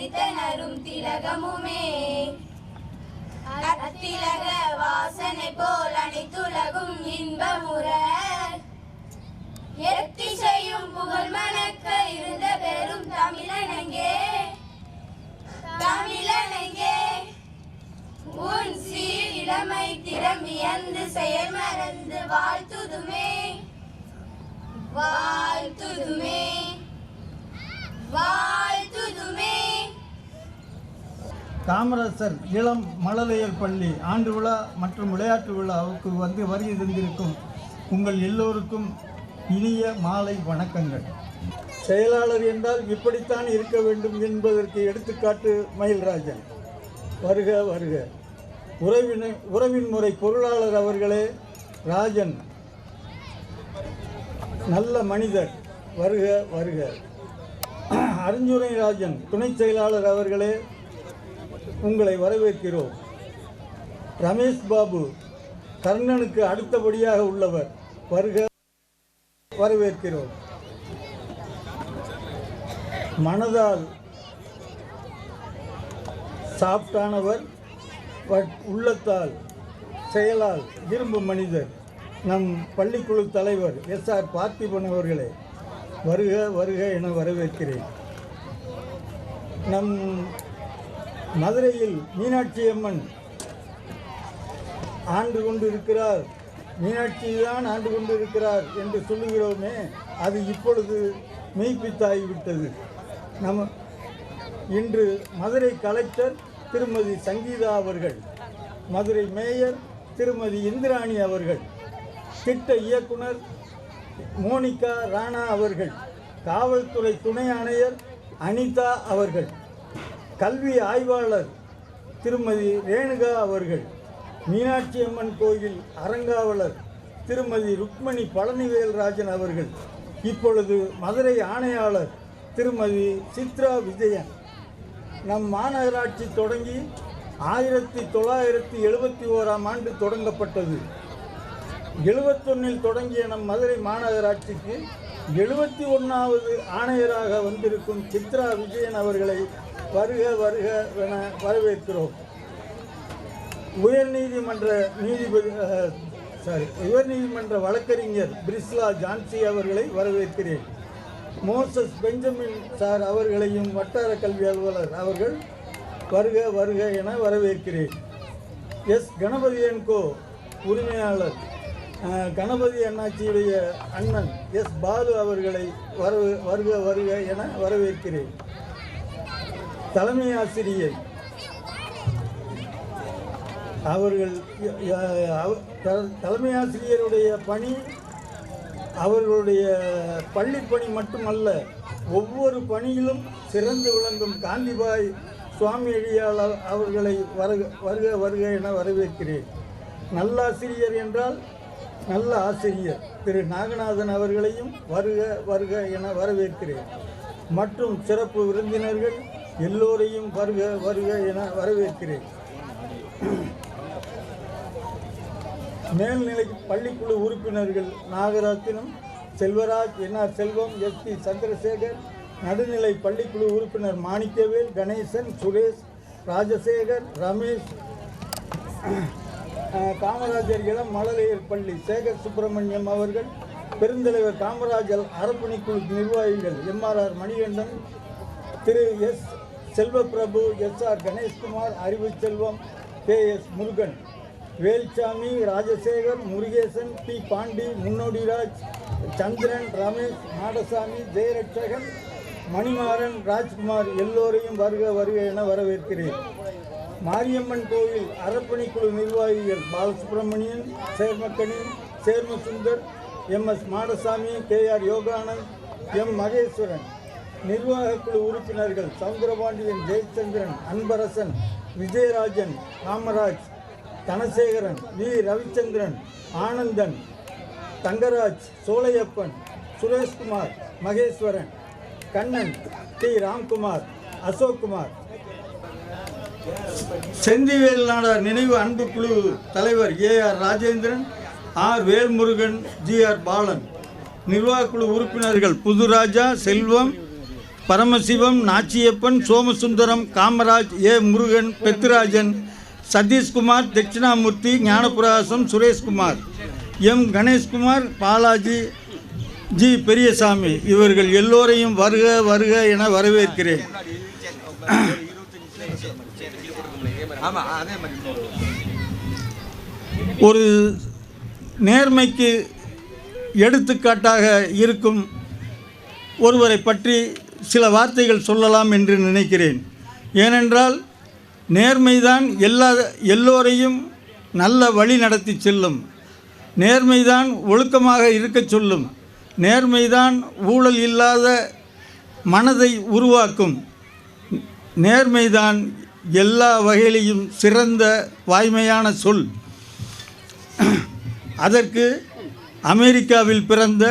அடித்தனரும் திலகமுமே அத்திலக வாசனை போல் அனைத்துலகும் இன்பமுற எத்திசையும் புகழ் மணக்க இருந்த பெரும் தமிழனங்கே உன் சீர் இளமை திறமியந்து செயல் மறந்து வாழ்த்துதுமே வாழ்த்துதுமே வாழ்த்துதுமே. காமராசர் இளம் மழலையர் பள்ளி ஆண்டு விழா மற்றும் விளையாட்டு விழாவுக்கு வருகை தந்திருக்கும் உங்கள் எல்லோருக்கும் இனிய மாலை வணக்கங்கள். செயலாளர் என்றால் இப்படித்தான் இருக்க வேண்டும் என்பதற்கு எடுத்துக்காட்டு மயில்ராஜன். வருக வருக. உறவின் முறை பொருளாளர் அவர்களே, ராஜன் நல்ல மனிதர், வருக வருக. அருஞ்சுனை ராஜன் துணை செயலாளர் அவர்களே, உங்களை வரவேற்கிறோம். ரமேஷ் பாபு கர்ணனுக்கு அடுத்தபடியாக உள்ளவர், வருக வரவேற்கிறோம். மனதால் சாப்டானவர், உள்ளத்தால் செயலால் இரும்பு மனிதர், நம் பள்ளிக்குழு தலைவர் எஸ்ஆர் பார்த்திபன் அவர்களே, வருக வருக என வரவேற்கிறேன். நம் மதுரையில் மீனாட்சி அம்மன் ஆண்டு கொண்டிருக்கிறார், மீனாட்சி தான் ஆண்டு கொண்டிருக்கிறார் என்று சொல்லுகிறோமே, அது இப்பொழுது மெய்ப்பித்தாகிவிட்டது. இன்று மதுரை கலெக்டர் திருமதி சங்கீதா அவர்கள், மதுரை மேயர் திருமதி இந்திராணி அவர்கள், திட்ட இயக்குனர் மோனிகா ராணா அவர்கள், காவல்துறை துணை ஆணையர் அனிதா அவர்கள், கல்வி ஆய்வாளர் திருமதி ரேணுகா அவர்கள், மீனாட்சி அம்மன் கோயில் அறங்காவலர் திருமதி ருக்மணி பழனிவேல்ராஜன் அவர்கள், இப்பொழுது மதுரை ஆணையாளர் திருமதி சித்ரா விஜயன். நம் மாநகராட்சி தொடங்கி 1971ஆம் ஆண்டு தொடங்கப்பட்டது. 71இல் தொடங்கிய நம் மதுரை மாநகராட்சிக்கு 71வது ஆணையராக வந்திருக்கும் சித்ரா விஜயன் அவர்களை வருக வருக என வரவேற்கிறோம். உயர்நீதிமன்ற வழக்கறிஞர் பிரிஸ்லா ஜான்சி அவர்களை வரவேற்கிறேன். மோசஸ் பெஞ்சமின் சார் அவர்களையும் வட்டார கல்வி அலுவலர் அவர்கள் வருக வருக என வரவேற்கிறேன். எஸ் கணபதியன்கோ உரிமையாளர் கணபதி அண்ணாச்சியுடைய அண்ணன் எஸ் பாலு அவர்களை வருக வருக என வரவேற்கிறேன். தலைமை ஆசிரியை அவர்கள், தலைமை ஆசிரியருடைய பணி அவர்களுடைய பள்ளிப்பணி மட்டுமல்ல, ஒவ்வொரு பணியிலும் சிறந்து விளங்கும் காந்திபாய் சுவாமி அடியாளர் அவர்களை வருக வருக என வரவேற்கிறேன். நல்லாசிரியர் என்றால் நல்ல ஆசிரியர் திரு நாகநாதன் அவர்களையும் வருக வருக என வரவேற்கிறேன். மற்றும் சிறப்பு விருந்தினர்கள் எல்லோரையும் வருக வருக என வரவேற்கிறேன். மேல்நிலை பள்ளிக்குழு உறுப்பினர்கள் நாகரத்தினம், செல்வராஜ், என்ஆர் செல்வம், எஸ்பி சந்திரசேகர், நடுநிலை பள்ளிக்குழு உறுப்பினர் மாணிக்கவேல், கணேசன், சுரேஷ், ராஜசேகர், ரமேஷ், காமராஜர் இளம் மழலையர் பள்ளி சேகர் சுப்பிரமணியம் அவர்கள், பெருந்தலைவர் காமராஜர் அறப்பணிக்குழு நிர்வாகிகள் M R R Manikandan, Thiru S Selvaprabhu, S R Ganeshkumar, Arivuchelvam, KS Murugan, Velsamy, Rajasekar, Murugesan, P Pandi, Munnodiraj, Chandran, Ramesh, Nadasamy, Jeyaratchagan, Manimaran, Rajkumar எல்லோரையும் வருக வருக என வரவேற்கிறேன். மாரியம்மன் கோவில் அறப்பணிக்குழு நிர்வாகிகள் Balasubramanian, Sermakani, சேர்மசுந்தர், MS Madasamy, KR Yoganand, M Maheswaran, நிர்வாகக்குழு உறுப்பினர்கள் சவுந்தரபாண்டியன், ஜெயச்சந்திரன், அன்பரசன், விஜயராஜன், காமராஜ், தனசேகரன், வி ரவிச்சந்திரன், ஆனந்தன், தங்கராஜ், சோலையப்பன், சுரேஷ்குமார், மகேஸ்வரன், கண்ணன், டி ராம்குமார், அசோக்குமார், செந்திவேல் நாடார் நினைவு அன்பு குழு தலைவர் AR Rajendran, R Velmurugan, GR Balan, நிர்வாகக்குழு உறுப்பினர்கள் புதுராஜா, செல்வம், பரமசிவம், நாச்சியப்பன், சோமசுந்தரம், காமராஜ், ஏ முருகன், பெத்துராஜன், சதீஷ்குமார், தட்சிணாமூர்த்தி, ஞானபிரகாசம், சுரேஷ்குமார், எம் கணேஷ்குமார், பாலாஜி, ஜி பெரியசாமி இவர்கள் எல்லோரையும் வருக வருக என வரவேற்கிறேன். ஒரு நேர்மைக்கு எடுத்துக்காட்டாக இருக்கும் ஒருவரை பற்றி சில வார்த்தைகள் சொல்லலாம் என்று நினைக்கிறேன். ஏனென்றால் நேர்மைதான் எல்லோரையும் நல்ல வழி நடத்தி செல்லும். நேர்மைதான் ஒழுக்கமாக இருக்கச் சொல்லும். நேர்மைதான் ஊழல் இல்லாத மனதை உருவாக்கும். நேர்மைதான் எல்லா வகையிலையும் சிறந்த வாய்மையான சொல். அதற்கு அமெரிக்காவில் பிறந்த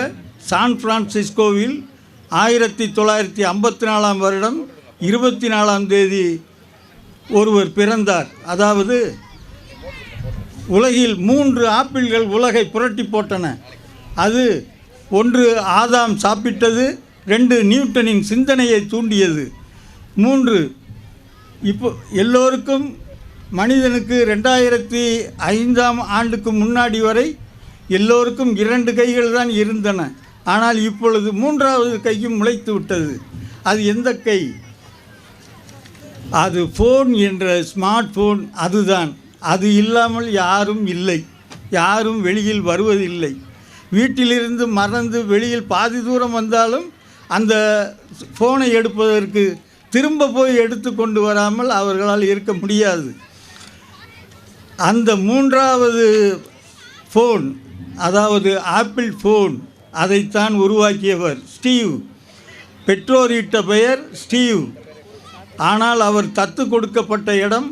சான் பிரான்சிஸ்கோவில் 1954 வருடம் 24ஆம் தேதி ஒருவர் பிறந்தார். அதாவது உலகில் 3 ஆப்பிள்கள் உலகை புரட்டி போட்டன. அது 1 ஆதாம் சாப்பிட்டது, 2 நியூட்டனின் சிந்தனையை தூண்டியது, 3 இப்போ எல்லோருக்கும் மனிதனுக்கு 2005ஆம் ஆண்டுக்கு முன்னாடி வரை எல்லோருக்கும் 2 கைகள் தான் இருந்தன. ஆனால் இப்பொழுது 3வது கையும் முளைத்து விட்டது. அது எந்த கை? அது ஃபோன் என்ற ஸ்மார்ட் ஃபோன். அதுதான். அது இல்லாமல் யாரும் இல்லை. யாரும் வெளியில் வருவதில்லை. வீட்டிலிருந்து மறந்து வெளியில் பாதி தூரம் வந்தாலும் அந்த ஃபோனை எடுப்பதற்கு திரும்ப போய் எடுத்து கொண்டு வராமல் அவர்களால் இருக்க முடியாது. அந்த 3வது ஃபோன், அதாவது ஆப்பிள் ஃபோன், அதைத்தான் உருவாக்கியவர் ஸ்டீவ். பெற்றோரிட்ட பெயர் ஸ்டீவ். ஆனால் அவர் தத்து கொடுக்கப்பட்ட இடம்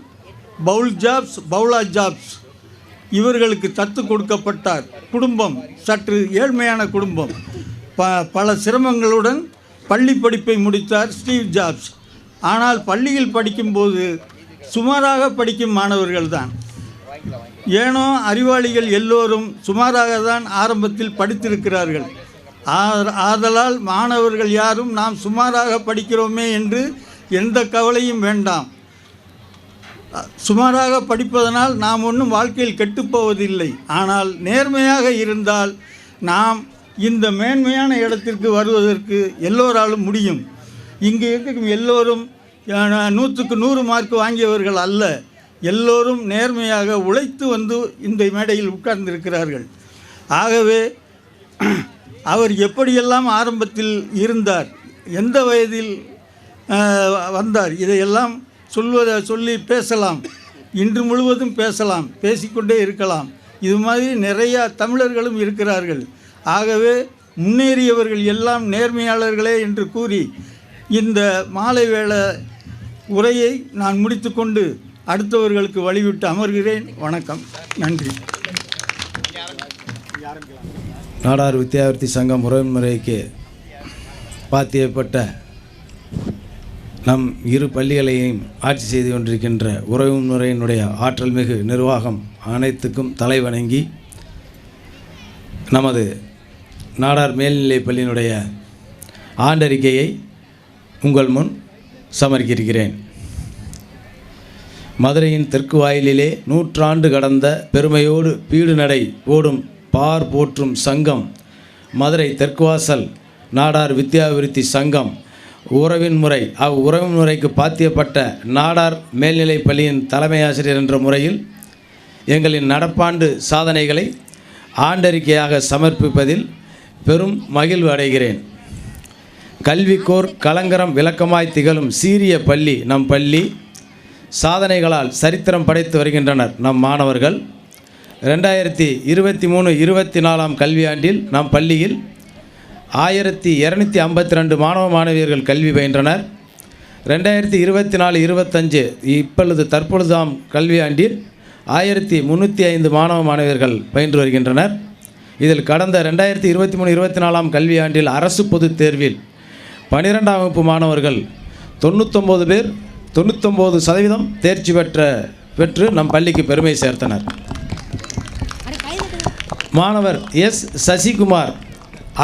பவுலா ஜாப்ஸ். இவர்களுக்கு தத்து கொடுக்கப்பட்டார். குடும்பம் சற்று ஏழ்மையான குடும்பம். பல சிரமங்களுடன் பள்ளி படிப்பை முடித்தார் ஸ்டீவ் ஜாப்ஸ். ஆனால் பள்ளியில் படிக்கும்போது சுமாராக படிக்கும் மாணவர்கள்தான். ஏனோ அறிவாளிகள் எல்லோரும் சுமாராக தான் ஆரம்பத்தில் படித்திருக்கிறார்கள். ஆதலால் மாணவர்கள் யாரும் நாம் சுமாராக படிக்கிறோமே என்று எந்த கவலையும் வேண்டாம். சுமாராக படிப்பதனால் நாம் ஒன்றும் வாழ்க்கையில் கெட்டுப்போவதில்லை. ஆனால் நேர்மையாக இருந்தால் நாம் இந்த மேன்மையான இடத்திற்கு வருவதற்கு எல்லோராலும் முடியும். இங்கு இருக்கும் எல்லோரும் 100க்கு 100 மார்க் வாங்கியவர்கள் அல்ல. எல்லோரும் நேர்மையாக உழைத்து வந்து இந்த மேடையில் உட்கார்ந்திருக்கிறார்கள். ஆகவே அவர் எப்படியெல்லாம் ஆரம்பத்தில் இருந்தார், எந்த வயதில் வந்தார், இதையெல்லாம் சொல்லி பேசலாம். இன்று முழுவதும் பேசலாம், பேசிக்கொண்டே இருக்கலாம். இது மாதிரி நிறையா தமிழர்களும் இருக்கிறார்கள். ஆகவே முன்னேறியவர்கள் எல்லாம் நேர்மையாளர்களே என்று கூறி இந்த மாலை வேளை உரையை நான் முடித்துக்கொண்டு அடுத்தவர்களுக்கு வழிவிட்டு அமர்கிறேன். வணக்கம், நன்றி. நாடார் வித்தியார்த்தி சங்கம் உறவுமுறைக்கு பாத்தியப்பட்ட நம் 2 பள்ளிகளையும் ஆட்சி செய்து கொண்டிருக்கின்ற உறவுமுறையினுடைய ஆற்றல் மிகு நிர்வாகம் அனைத்துக்கும் தலைவணங்கி நமது நாடார் மேல்நிலைப் பள்ளியினுடைய ஆண்டறிக்கையை உங்கள் முன் சமர்ப்பிக்கிறேன். மதுரையின் தெற்கு வாயிலிலே 100 ஆண்டு கடந்த பெருமையோடு பீடு நடை ஓடும் பார் போற்றும் சங்கம் மதுரை தெற்குவாசல் நாடார் வித்தியாவிருத்தி சங்கம் உறவின் முறை உறவின் முறைக்கு பாத்தியப்பட்ட நாடார் மேல்நிலைப் பள்ளியின் தலைமை ஆசிரியர் என்ற முறையில் எங்களின் நடப்பாண்டு சாதனைகளை ஆண்டறிக்கையாக சமர்ப்பிப்பதில் பெரும் மகிழ்வு அடைகிறேன். கல்விக்கோர் கலங்கரம் விளக்கமாய் திகழும் சீரிய பள்ளி நம் பள்ளி. சாதனைகளால் சரித்திரம் படைத்து வருகின்றனர் நம் மாணவர்கள். 2023-24 கல்வியாண்டில் நம் பள்ளியில் 1252 மாணவ மாணவியர்கள் கல்வி பயின்றனர். 2024-25 தற்பொழுதாம் கல்வியாண்டில் 1305 மாணவ மாணவியர்கள் பயின்று வருகின்றனர். இதில் கடந்த 2023-24 கல்வியாண்டில் அரசு பொதுத் தேர்வில் 12ஆம் வகுப்பு மாணவர்கள் 99 பேர் 99% தேர்ச்சி பெற்று நம் பள்ளிக்கு பெருமை சேர்த்தனர். மாணவர் எஸ் சசிகுமார்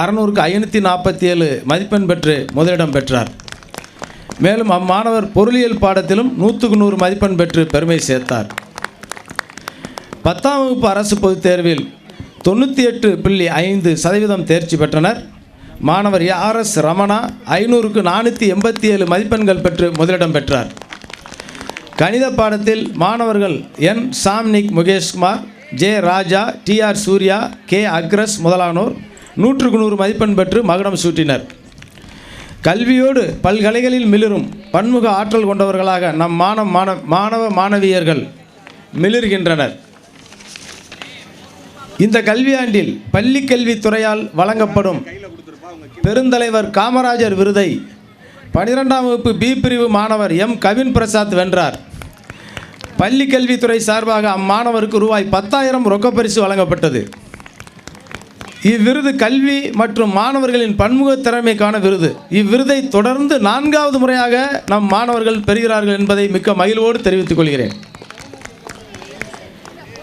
600க்கு 547 மதிப்பெண் பெற்று முதலிடம் பெற்றார். மேலும் அம்மாணவர் பொருளியல் பாடத்திலும் 100க்கு 100 மதிப்பெண் பெற்று பெருமை சேர்த்தார். 10ஆம் வகுப்பு அரசு பொதுத் தேர்வில் 98.5% தேர்ச்சி பெற்றனர். மாணவர் RS ரமணா 500க்கு 487 மதிப்பெண்கள் பெற்று முதலிடம் பெற்றார். கணித பாடத்தில் மாணவர்கள் N சாம்னிக் முகேஷ்குமார், J ராஜா, TR சூர்யா, K அக்ரஸ் முதலானோர் 100க்கு 100 மதிப்பெண் பெற்று மகுடம் சூட்டினர். கல்வியோடு பல்கலைகளில் மிளிரும் பன்முக ஆற்றல் கொண்டவர்களாக நம் மாணவ மாணவியர்கள் மிளிர்கின்றனர். இந்த கல்வியாண்டில் பள்ளி கல்வித்துறையால் வழங்கப்படும் பெருந்தலைவர் காமராஜர் விருதை 12ஆம் வகுப்பு B பிரிவு மாணவர் M கவின் பிரசாத் வென்றார். பள்ளி கல்வித்துறை சார்பாக அம்மாணவருக்கு ரூபாய் 10,000 ரொக்கப்பரிசு வழங்கப்பட்டது. இவ்விருது கல்வி மற்றும் மாணவர்களின் பன்முக திறமைக்கான விருது. இவ்விருதை தொடர்ந்து 4வது முறையாக நம் மாணவர்கள் பெறுகிறார்கள் என்பதை மிக்க மகிழ்வோடு தெரிவித்துக் கொள்கிறேன்.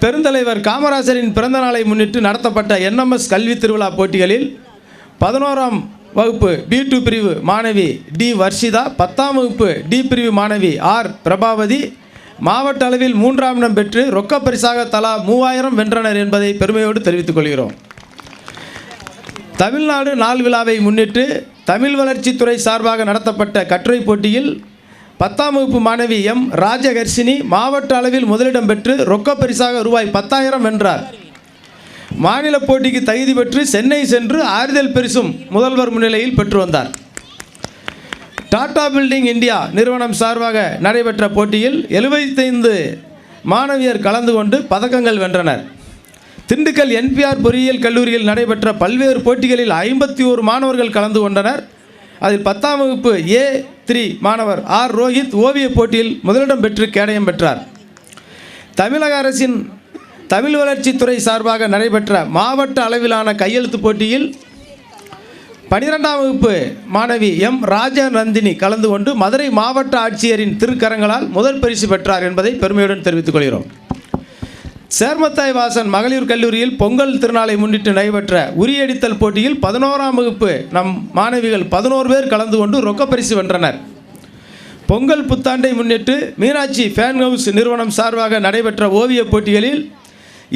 பெருந்தலைவர் காமராஜரின் பிறந்த நாளை முன்னிட்டு நடத்தப்பட்ட NMS கல்வி திருவிழா போட்டிகளில் 11ஆம் வகுப்பு B2 பிரிவு மாணவி D வர்ஷிதா, 10ஆம் வகுப்பு D பிரிவு மாணவி R பிரபாவதி மாவட்ட அளவில் 3ஆம் இடம் பெற்று ரொக்க பரிசாக தலா 3000 வென்றனர் என்பதை பெருமையோடு தெரிவித்துக் கொள்கிறோம். தமிழ்நாடு நாள் விழாவை முன்னிட்டு தமிழ் வளர்ச்சித்துறை சார்பாக நடத்தப்பட்ட கட்டுரை போட்டியில் 10ஆம் வகுப்பு மாணவி M ராஜகர்ஷினி மாவட்ட அளவில் முதலிடம் பெற்று ரொக்க பரிசாக ரூபாய் 10,000 வென்றார். மாநில போட்டிக்கு தகுதி பெற்று சென்னை சென்று ஆறுதல் பரிசும் முதல்வர் முன்னிலையில் பெற்று வந்தார். டாடா பில்டிங் இந்தியா நிறுவனம் சார்பாக நடைபெற்ற போட்டியில் 75 மாணவியர் கலந்து கொண்டு பதக்கங்கள் வென்றனர். திண்டுக்கல் NPR பொறியியல் கல்லூரியில் நடைபெற்ற பல்வேறு போட்டிகளில் 51 மாணவர்கள் கலந்து கொண்டனர். அதில் 10ஆம் வகுப்பு A3 மாணவர் R ரோஹித் ஓவிய போட்டியில் முதலிடம் பெற்று கேடயம் பெற்றார். தமிழக அரசின் தமிழ் வளர்ச்சித்துறை சார்பாக நடைபெற்ற மாவட்ட அளவிலான கையெழுத்து போட்டியில் 12ஆம் வகுப்பு மாணவி M ராஜநந்தினி கலந்து கொண்டு மதுரை மாவட்ட ஆட்சியரின் திருக்கரங்களால் முதல் பரிசு பெற்றார் என்பதை பெருமையுடன் தெரிவித்துக் கொள்கிறோம். சேர்மத்தாய் வாசன் மகளிர் கல்லூரியில் பொங்கல் திருநாளை முன்னிட்டு நடைபெற்ற உரியடித்தல் போட்டியில் 11ஆம் வகுப்பு நம் மாணவிகள் 11 பேர் கலந்து கொண்டு ரொக்கப்பரிசு வென்றனர். பொங்கல் புத்தாண்டை முன்னிட்டு மீனாட்சி ஃபேன் ஹவுஸ் நிறுவனம் சார்பாக நடைபெற்ற ஓவிய போட்டிகளில்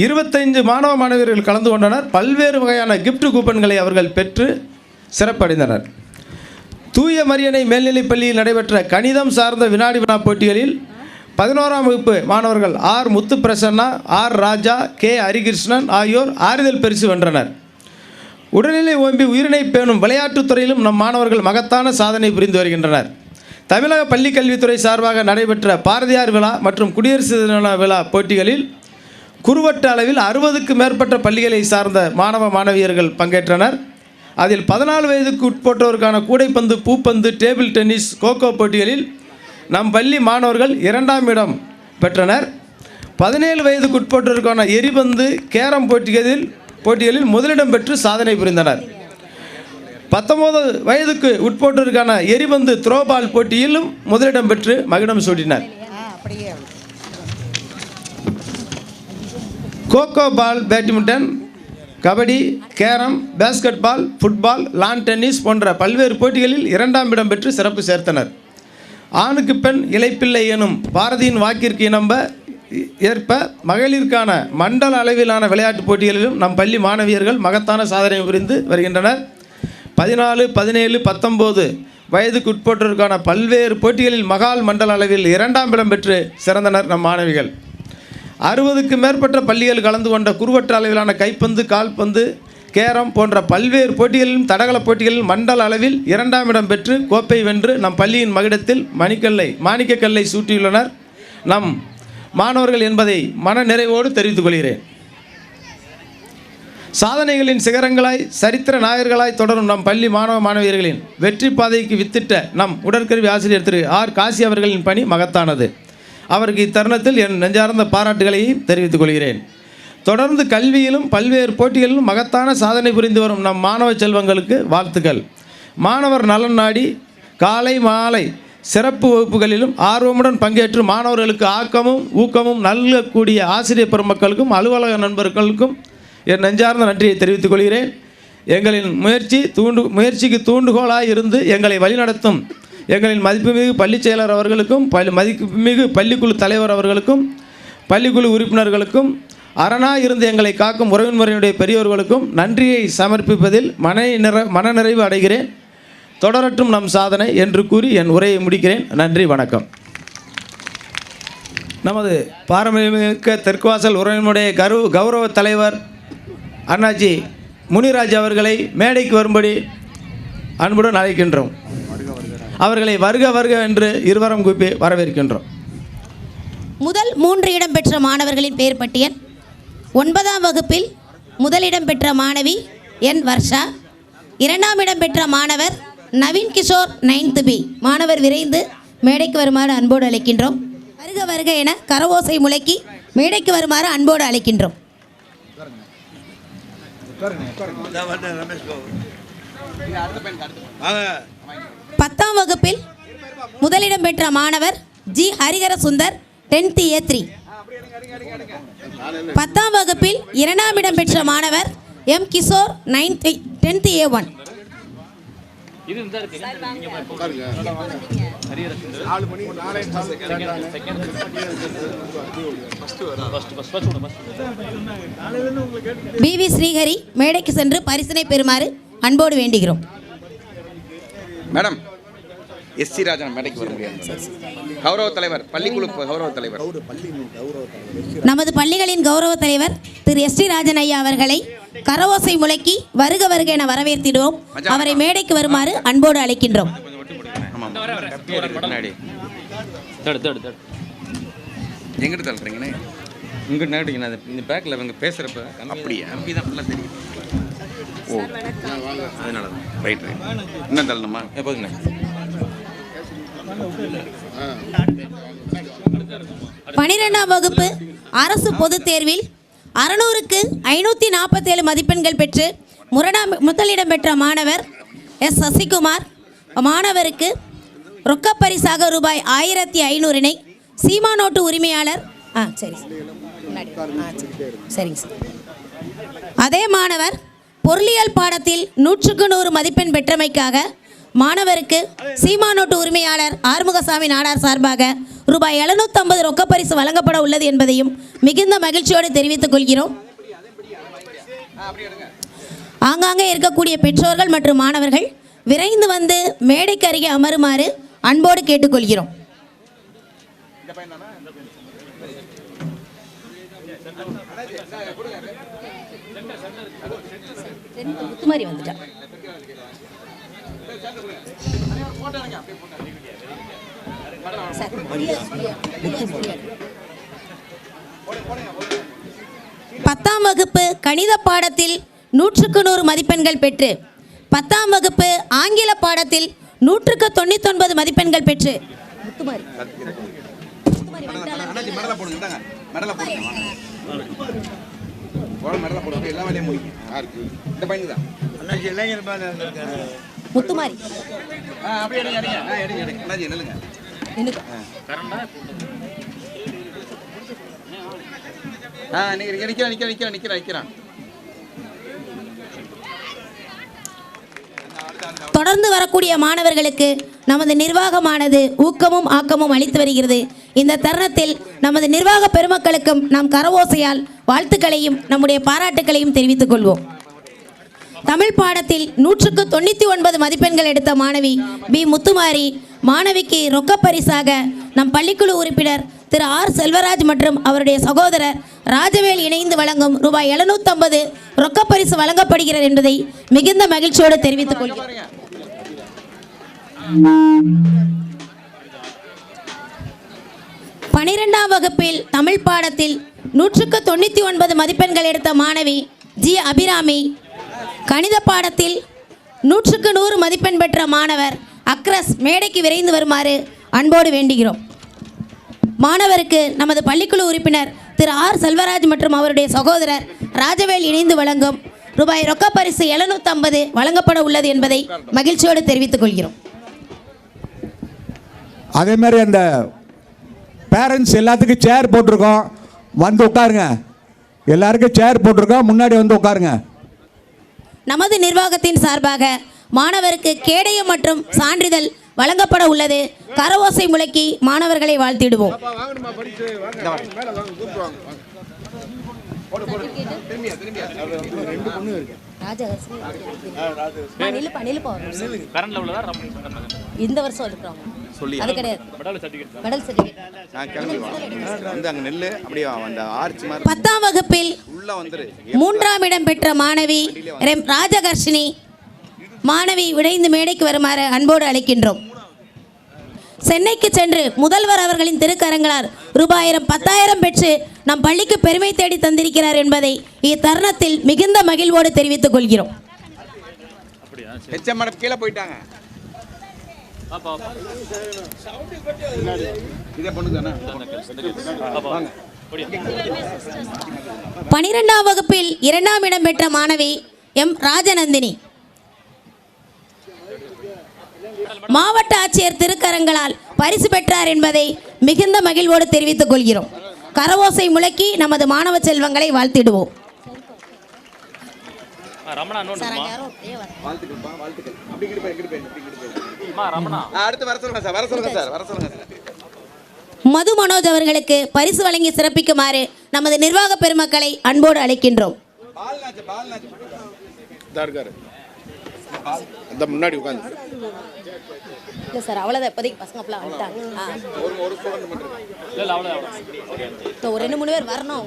25 மாணவ மாணவியர்கள் கலந்து கொண்டனர். பல்வேறு வகையான கிஃப்ட் கூப்பன்களை அவர்கள் பெற்று சிறப்படைந்தனர். தூய மரியணை மேல்நிலைப் பள்ளியில் நடைபெற்ற கணிதம் சார்ந்த வினாடி வினா போட்டிகளில் 11ஆம் வகுப்பு மாணவர்கள் R முத்து பிரசன்னா, R ராஜா, K ஹரிகிருஷ்ணன் ஆகியோர் ஆறுதல் பரிசு வென்றனர். உடல்நிலை ஓம்பி உயிரினை பேணும் விளையாட்டுத் துறையிலும் நம் மாணவர்கள் மகத்தான சாதனை புரிந்து வருகின்றனர். தமிழக பள்ளி கல்வித்துறை சார்பாக நடைபெற்ற பாரதியார் விழா மற்றும் குடியரசு தின விழா போட்டிகளில் குறுவட்ட அளவில் 60க்கு மேற்பட்ட பள்ளிகளை சார்ந்த மாணவ மாணவியர்கள் பங்கேற்றனர். அதில் 14 வயதுக்கு உட்பட்டோருக்கான கூடைப்பந்து, பூப்பந்து, டேபிள் டென்னிஸ், கோகோ போட்டிகளில் நம் பள்ளி மாணவர்கள் 2ஆம் இடம் பெற்றனர். 17 வயதுக்கு உட்பட்டோருக்கான எரிபந்து, கேரம் போட்டிகளில் முதலிடம் பெற்று சாதனை புரிந்தனர். 19 வயதுக்கு உட்பட்டோருக்கான எரிபந்து த்ரோபால் போட்டியிலும் முதலிடம் பெற்று மகுடம் சூட்டினர். Kho kho ball, badminton, kabaddi, carrom, basketball, football, lawn tennis போன்ற பல்வேறு போட்டிகளில் 2ஆம் இடம் பெற்று சிறப்பு சேர்த்தனர். ஆணுக்கு பெண் இளைப்பிள்ளை எனும் பாரதியின் வாக்கிற்கு ஏற்ப மகளிருக்கான மண்டல அளவிலான விளையாட்டுப் போட்டிகளிலும் நம் பள்ளி மாணவியர்கள் மகத்தான சாதனை புரிந்து வருகின்றனர். 14, 17, 19 வயதுக்கு உட்பட்டோருக்கான பல்வேறு போட்டிகளில் மகால் மண்டல அளவில் 2ஆம் இடம் பெற்று சிறந்தனர் நம் மாணவிகள். 60க்கு மேற்பட்ட பள்ளிகள் கலந்து கொண்ட குறுவட்ட அளவிலான கைப்பந்து, கால்பந்து, கேரம் போன்ற பல்வேறு போட்டிகளிலும் தடகள போட்டிகளில் மண்டல அளவில் 2ஆம் இடம் பெற்று கோப்பை வென்று நம் பள்ளியின் மகுடத்தில் மாணிக்கக்கல்லை சூட்டியுள்ளனர் நம் மாணவர்கள் என்பதை மன நிறைவோடு தெரிவித்துக் கொள்கிறேன். சாதனைகளின் சிகரங்களாய் சரித்திர நாயகர்களாய் தொடரும் நம் பள்ளி மாணவ மாணவியர்களின் வெற்றி பாதைக்கு வித்திட்ட நம் உடற்கல்வி ஆசிரியர் திரு R காசி அவர்களின் பணி மகத்தானது. அவருக்கு இத்தருணத்தில் என் நெஞ்சார்ந்த பாராட்டுகளையும் தெரிவித்துக் கொள்கிறேன். தொடர்ந்து கல்வியிலும் பல்வேறு போட்டிகளிலும் மகத்தான சாதனை புரிந்து வரும் நம் மாணவ செல்வங்களுக்கு வாழ்த்துக்கள். மாணவர் நலன் நாடி காலை மாலை சிறப்பு வகுப்புகளிலும் ஆர்வமுடன் பங்கேற்று மாணவர்களுக்கு ஆக்கமும் ஊக்கமும் நல்கக்கூடிய ஆசிரியர் பெருமக்களுக்கும் அலுவலக நண்பர்களுக்கும் என் நெஞ்சார்ந்த நன்றியை தெரிவித்துக் கொள்கிறேன். எங்களின் முயற்சிக்கு தூண்டுகோலாக இருந்து எங்களை வழிநடத்தும் எங்களின் மதிப்புமிகு பள்ளிச் செயலர் அவர்களுக்கும் மதிப்புமிகு பள்ளிக்குழு தலைவர் அவர்களுக்கும் பள்ளிக்குழு உறுப்பினர்களுக்கும் அரணாக இருந்து எங்களை காக்கும் உறவின்முறையினுடைய பெரியோர்களுக்கும் நன்றியை சமர்ப்பிப்பதில் மனநிறைவு அடைகிறேன். தொடரட்டும் நம் சாதனை என்று கூறி என் உரையை முடிக்கிறேன். நன்றி, வணக்கம். நமது பாரம்பரியமிக்க தெற்குவாசல் உறவினுடைய கௌரவ தலைவர் அண்ணாச்சி முனிராஜ் அவர்களை மேடைக்கு வரும்படி அன்புடன் அழைக்கின்றோம். அவர்களை வருக வருக என்று இருவரும் கூப்பி வரவேற்கின்றோம். முதல் 3 இடம் பெற்ற மாணவர்களின் பெயர் பட்டியல். 9ஆம் வகுப்பில் முதலிடம் பெற்ற மாணவி என் வர்ஷா. 2ஆம் இடம் பெற்ற மாணவர் நவீன் கிஷோர் 9th B. மாணவர் விரைந்து மேடைக்கு வருமாறு அன்போடு அழைக்கின்றோம். வருக வருக என கரவோசை முழக்கி மேடைக்கு வருமாறு அன்போடு அழைக்கின்றோம். 10ஆம் வகுப்பில் முதலிடம் பெற்ற மாணவர் G Harihara Sundar 10th A3. 10ஆம் வகுப்பில் 2ஆம் இடம் பெற்ற மாணவர் M Kishore 10th A1. BV Srihari மேடைக்கு சென்று பரிசினை பெறுமாறு அன்போடு வேண்டுகிறோம். மேடம், எஸ்சி ராஜன் மேடைக்கு வர முடியாது. கௌரவ தலைவர், பள்ளிக்குழு கௌரவ தலைவர், நமது பள்ளிகளின் கௌரவ தலைவர் திரு எஸ்டி ராஜன் ஐயா அவர்களை கரவோசை முழக்கி வருக வருக என வரவேற்றிடுவோம். அவரை மேடைக்கு வருமாறு அன்போடு அழைக்கின்றோம். எங்கிட்ட தள்ளுறீங்கண்ணே? இங்கிட்ட நேரடிங்கண்ணா இந்த பேக்கில் இவங்க பேசுகிறப்ப அப்படியா? நம்பி தான் ஃபுல்லாக தெரியும். ஓ, அதனால தான். Right right. என்ன தள்ளணுமா? எப்போதுங்கண்ணே 12ஆம் வகுப்பு அரசு பொதுத் தேர்வில் 600க்கு 547 மதிப்பெண்கள் பெற்று முதலிடம் பெற்ற மாணவர் எஸ் சசிகுமார். மாணவருக்கு ரொக்கப்பரிசாக ரூபாய் 1500 சீமா நோட்டு உரிமையாளர் சரிங்க சார். அதே மாணவர் பொருளியல் பாடத்தில் 100க்கு 100 மதிப்பெண் பெற்றமைக்காக மாணவருக்கு சீமா நோட்டு உரிமையாளர் ஆறுமுகசாமி நாடார் சார்பாக ரூபாய் 750 ரொக்கப்பரிசு வழங்கப்பட உள்ளது என்பதையும் மிகுந்த மகிழ்ச்சியோடு தெரிவித்துக் கொள்கிறோம். ஆங்காங்கே இருக்கக்கூடிய பெற்றோர்கள் மற்றும் மாணவர்கள் விரைந்து வந்து மேடைக்கு அருகே அமருமாறு அன்போடு கேட்டுக்கொள்கிறோம். முத்துமாரி வந்துட்டா. பத்தாம் வகுப்பு கணித பாடத்தில் 100க்கு 100 மதிப்பெண்கள் பெற்று 10ஆம் வகுப்பு ஆங்கில பாடத்தில் 100க்கு 99 மதிப்பெண்கள் பெற்று முத்துமாரி தொடர்ந்து வரக்கூடிய மாணவர்களுக்கு நமது நிர்வாகமானது ஊக்கமும் ஆக்கமும் அளித்து வருகிறது. இந்த தருணத்தில் நமது நிர்வாக பெருமக்களுக்கும் நாம் கரவோசையால் வாழ்த்துக்களையும் நம்முடைய பாராட்டுக்களையும் தெரிவித்துக் கொள்வோம். தமிழ் பாடத்தில் 100க்கு 99 மதிப்பெண்கள் எடுத்த மாணவி பி முத்துமாரி மாணவிக்கு ரொக்கப்பரிசாக நம் பள்ளிக்குழு உறுப்பினர் திரு ஆர் செல்வராஜ் மற்றும் அவருடைய சகோதரர் ராஜவேல் இணைந்து வழங்கும் ரூபாய் 750 ரொக்கப்பரிசு வழங்கப்படுகிறது என்பதை மிகுந்த மகிழ்ச்சியோடு தெரிவித்துக் கொள்கிறேன். 12ஆம் வகுப்பில் தமிழ் பாடத்தில் 100க்கு 99 மதிப்பெண்கள் எடுத்த மாணவி ஜி அபிராமி, கணித பாடத்தில் 100க்கு 100 மதிப்பெண் பெற்ற மாணவர் அக்ரஸ் மேடைக்கு விரைந்து வருமாறு அன்போடு வேண்டுகிறோம். மாணவருக்கு நமது பள்ளிக்குழு உறுப்பினர் திரு ஆர் செல்வராஜ் மற்றும் அவருடைய சகோதரர் ராஜவேல் இணைந்து வழங்கும் ரூபாய் ரொக்கப்பரிசு 750 வழங்கப்பட உள்ளது என்பதை மகிழ்ச்சியோடு தெரிவித்துக் கொள்கிறோம். அதே மாதிரி அந்த பேரண்ட்ஸ் எல்லாத்துக்கும் சேர் போட்டிருக்கோம், வந்து உட்காருங்க. எல்லாருக்கும் சேர் போட்டிருக்கோம், முன்னாடி வந்து உட்காருங்க. நமது நிர்வாகத்தின் சார்பாக மாணவருக்கு கேடயம் மற்றும் சான்றிதழ் வழங்கப்பட உள்ளது. கரவோசை முழக்கி மாணவர்களை வாழ்த்திடுவோம். இந்த வருஷம் அது கிடையாது. 10ஆம் வகுப்பில் 3ஆம் இடம் பெற்ற மாணவி ராஜகர்ஷினி மாணவி விடைந்து மேடைக்கு வருமாறு அன்போடு அழைக்கின்றோம். சென்னைக்கு சென்று முதல்வர் அவர்களின் திருக்கரங்களால் ரூபாய் 10,000 பெற்று நம் பள்ளிக்கு பெருமை தேடி தந்திருக்கிறார் என்பதை இத்தருணத்தில் மிகுந்த மகிழ்வோடு தெரிவித்துக் கொள்கிறோம். கீழே போயிட்டாங்க. 12ஆம் வகுப்பில் 2ஆம் இடம் பெற்ற மாணவி எம் ராஜநந்தினி மாவட்ட ஆட்சியர் திருக்கரங்களால் பரிசு பெற்றார் என்பதை மிகுந்த மகிழ்வோடு தெரிவித்துக் கொள்கிறோம். கரவோசை முழக்கி நமது மாணவ செல்வங்களை வாழ்த்திடுவோம். மது மனோஜ் அவர்களுக்கு பரிசு வழங்கி சிறப்பிக்குமாறு நமது நிர்வாக பெருமக்களை அன்போடு அழைக்கின்றோம். முன்னாடி உட்கார்ந்து இல்லை சார், அவ்வளோதான். இப்போதைக்கு பசங்க அப்பெல்லாம் வந்துட்டாங்க. ஒரு 2-3 பேர் வரணும்.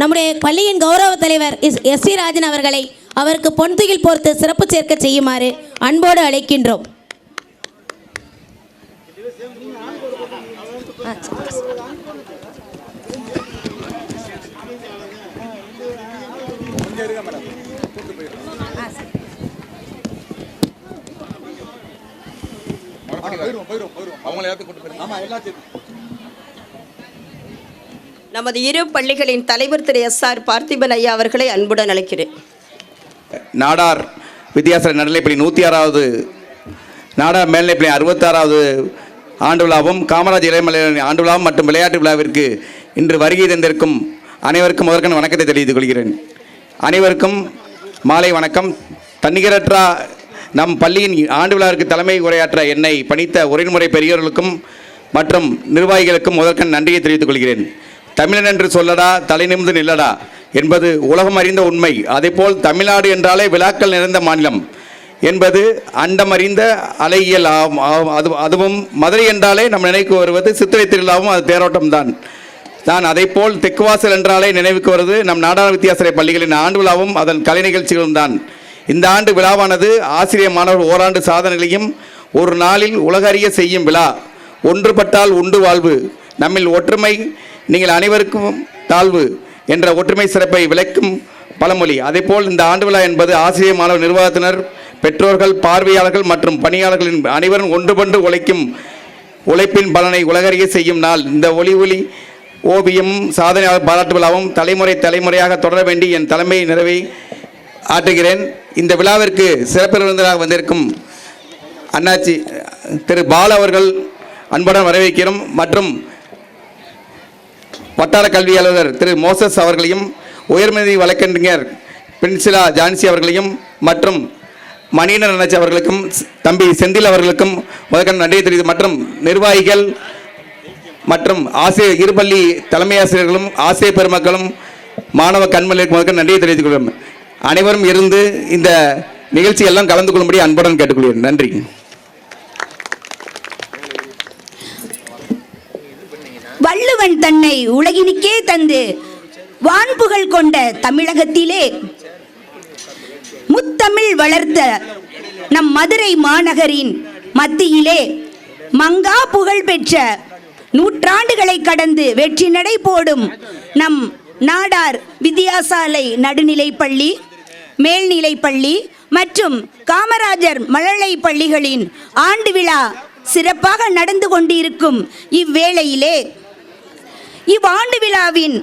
நம்முடைய பள்ளியின் கௌரவ தலைவர் எஸ்.சி. ராஜன் அவர்களை அவருக்கு பொன்துகில் போர்த்து சிறப்பு சேர்க்க செய்யுமாறு அன்போடு அழைக்கின்றோம். நமது இரு பள்ளிகளின் தலைவர் திரு எஸ்.ஆர். பார்த்திபன் ஐயா அவர்களை அன்புடன் அழைக்கிறேன். நாடார் வித்தியாச நடுநிலைப்பள்ளி 106வது, நாடார் மேல்நிலைப்பள்ளி 66வது ஆண்டு விழாவும், காமராஜ் இளைமலை ஆண்டு விழாவும் மற்றும் விளையாட்டு விழாவிற்கு இன்று வருகை தந்திருக்கும் அனைவருக்கும் முதற்கண் வணக்கத்தை தெரிவித்துக் கொள்கிறேன். அனைவருக்கும் மாலை வணக்கம். தன்னிகரற்ற நம் பள்ளியின் ஆண்டு விழாவிற்கு தலைமை உரையாற்ற என்னை பணித்த உரைமுறை பெரியோர்களுக்கும் மற்றும் நிர்வாகிகளுக்கும் முதற்கண் நன்றியை தெரிவித்துக் கொள்கிறேன். தமிழன் என்று சொல்லடா தலை நிமிர்ந்து நில்லடா என்பது உலகம் அறிந்த உண்மை. அதேபோல் தமிழ்நாடு என்றாலே விழாக்கள் நிறைந்த மாநிலம் என்பது அண்டமறிந்த அலையியல். அதுவும் மதுரை என்றாலே நம் நினைவுக்கு வருவது சித்திரை திருவிழாவும் அது தேரோட்டம்தான். அதேபோல் தெக்குவாசல் என்றாலே நினைவுக்கு வருவது நம் நாடார் வித்தியாச பள்ளிகளின் ஆண்டு விழாவும் அதன் கலை நிகழ்ச்சிகளும் தான். இந்த ஆண்டு விழாவானது ஆசிரியர் மாணவர் ஓராண்டு சாதனைகளையும் ஒரு நாளில் உலகறிய செய்யும் விழா. ஒன்றுபட்டால் உண்டு வாழ்வு, நம்மில் ஒற்றுமை நீங்கள் அனைவருக்கும் தாழ்வு என்ற ஒற்றுமை சிறப்பை விளக்கும் பழமொழி. அதேபோல் இந்த ஆண்டு விழா என்பது ஆசிரியர் மாணவர் நிர்வாகத்தினர், பெற்றோர்கள், பார்வையாளர்கள் மற்றும் பணியாளர்களின் அனைவரும் ஒன்றுபட்டு உழைக்கும் உழைப்பின் பலனை உலகறிய செய்யும் நாள். இந்த ஒளி ஓவியமும் சாதனையாளர் பாராட்டு விழாவும் தலைமுறையாக தொடர வேண்டி என் தலைமை நிறைவை ஆற்றுகிறேன். இந்த விழாவிற்கு சிறப்பு விருந்தினராக வந்திருக்கும் அண்ணாச்சி திரு பால் அவர்கள் அன்புடன் வரவேற்கிறோம். மற்றும் வட்டார கல்வி அலுவலர் திரு மோசஸ் அவர்களையும், உயர்நீதி வழக்கறிஞர் பிரின்சிலா ஜான்சி அவர்களையும் மற்றும் மணியன் அண்ணாச்சி அவர்களுக்கும் தம்பி செந்தில் அவர்களுக்கும் முதற்கண் நன்றியை தெரிவித்து, மற்றும் நிர்வாகிகள் மற்றும் ஆசிரியர் இருபள்ளி தலைமை ஆசிரியர்களும் ஆசிரியர் பெருமக்களும் மாணவ கண்மணிகளுக்கு முதற்கண் நன்றியை தெரிவித்துக் கொள்கிறோம். அனைவரும் இருந்து இந்த நிகழ்ச்சியெல்லாம் கலந்து கொள்ளும்படி அன்புடன் கேட்டுக்கொள்கிறேன். நன்றி. வள்ளுவன் தன்னை உலகினுக்கே தந்து வான்புகழ் கொண்ட தமிழகத்திலே முத்தமிழ் வளர்த்த நம் மதுரை மாநகரின் மத்தியிலே மங்கா புகழ் பெற்ற நூற்றாண்டுகளை கடந்து வெற்றி நடை போடும் நம் நாடார் வித்தியாசாலை நடுநிலைப்பள்ளி, மேல்நிலைப்பள்ளி மற்றும் காமராஜர் மழலை பள்ளிகளின் ஆண்டு விழா சிறப்பாக நடந்து கொண்டிருக்கும் இவ்வேளையிலே இவ்வாண்டு விழாவின்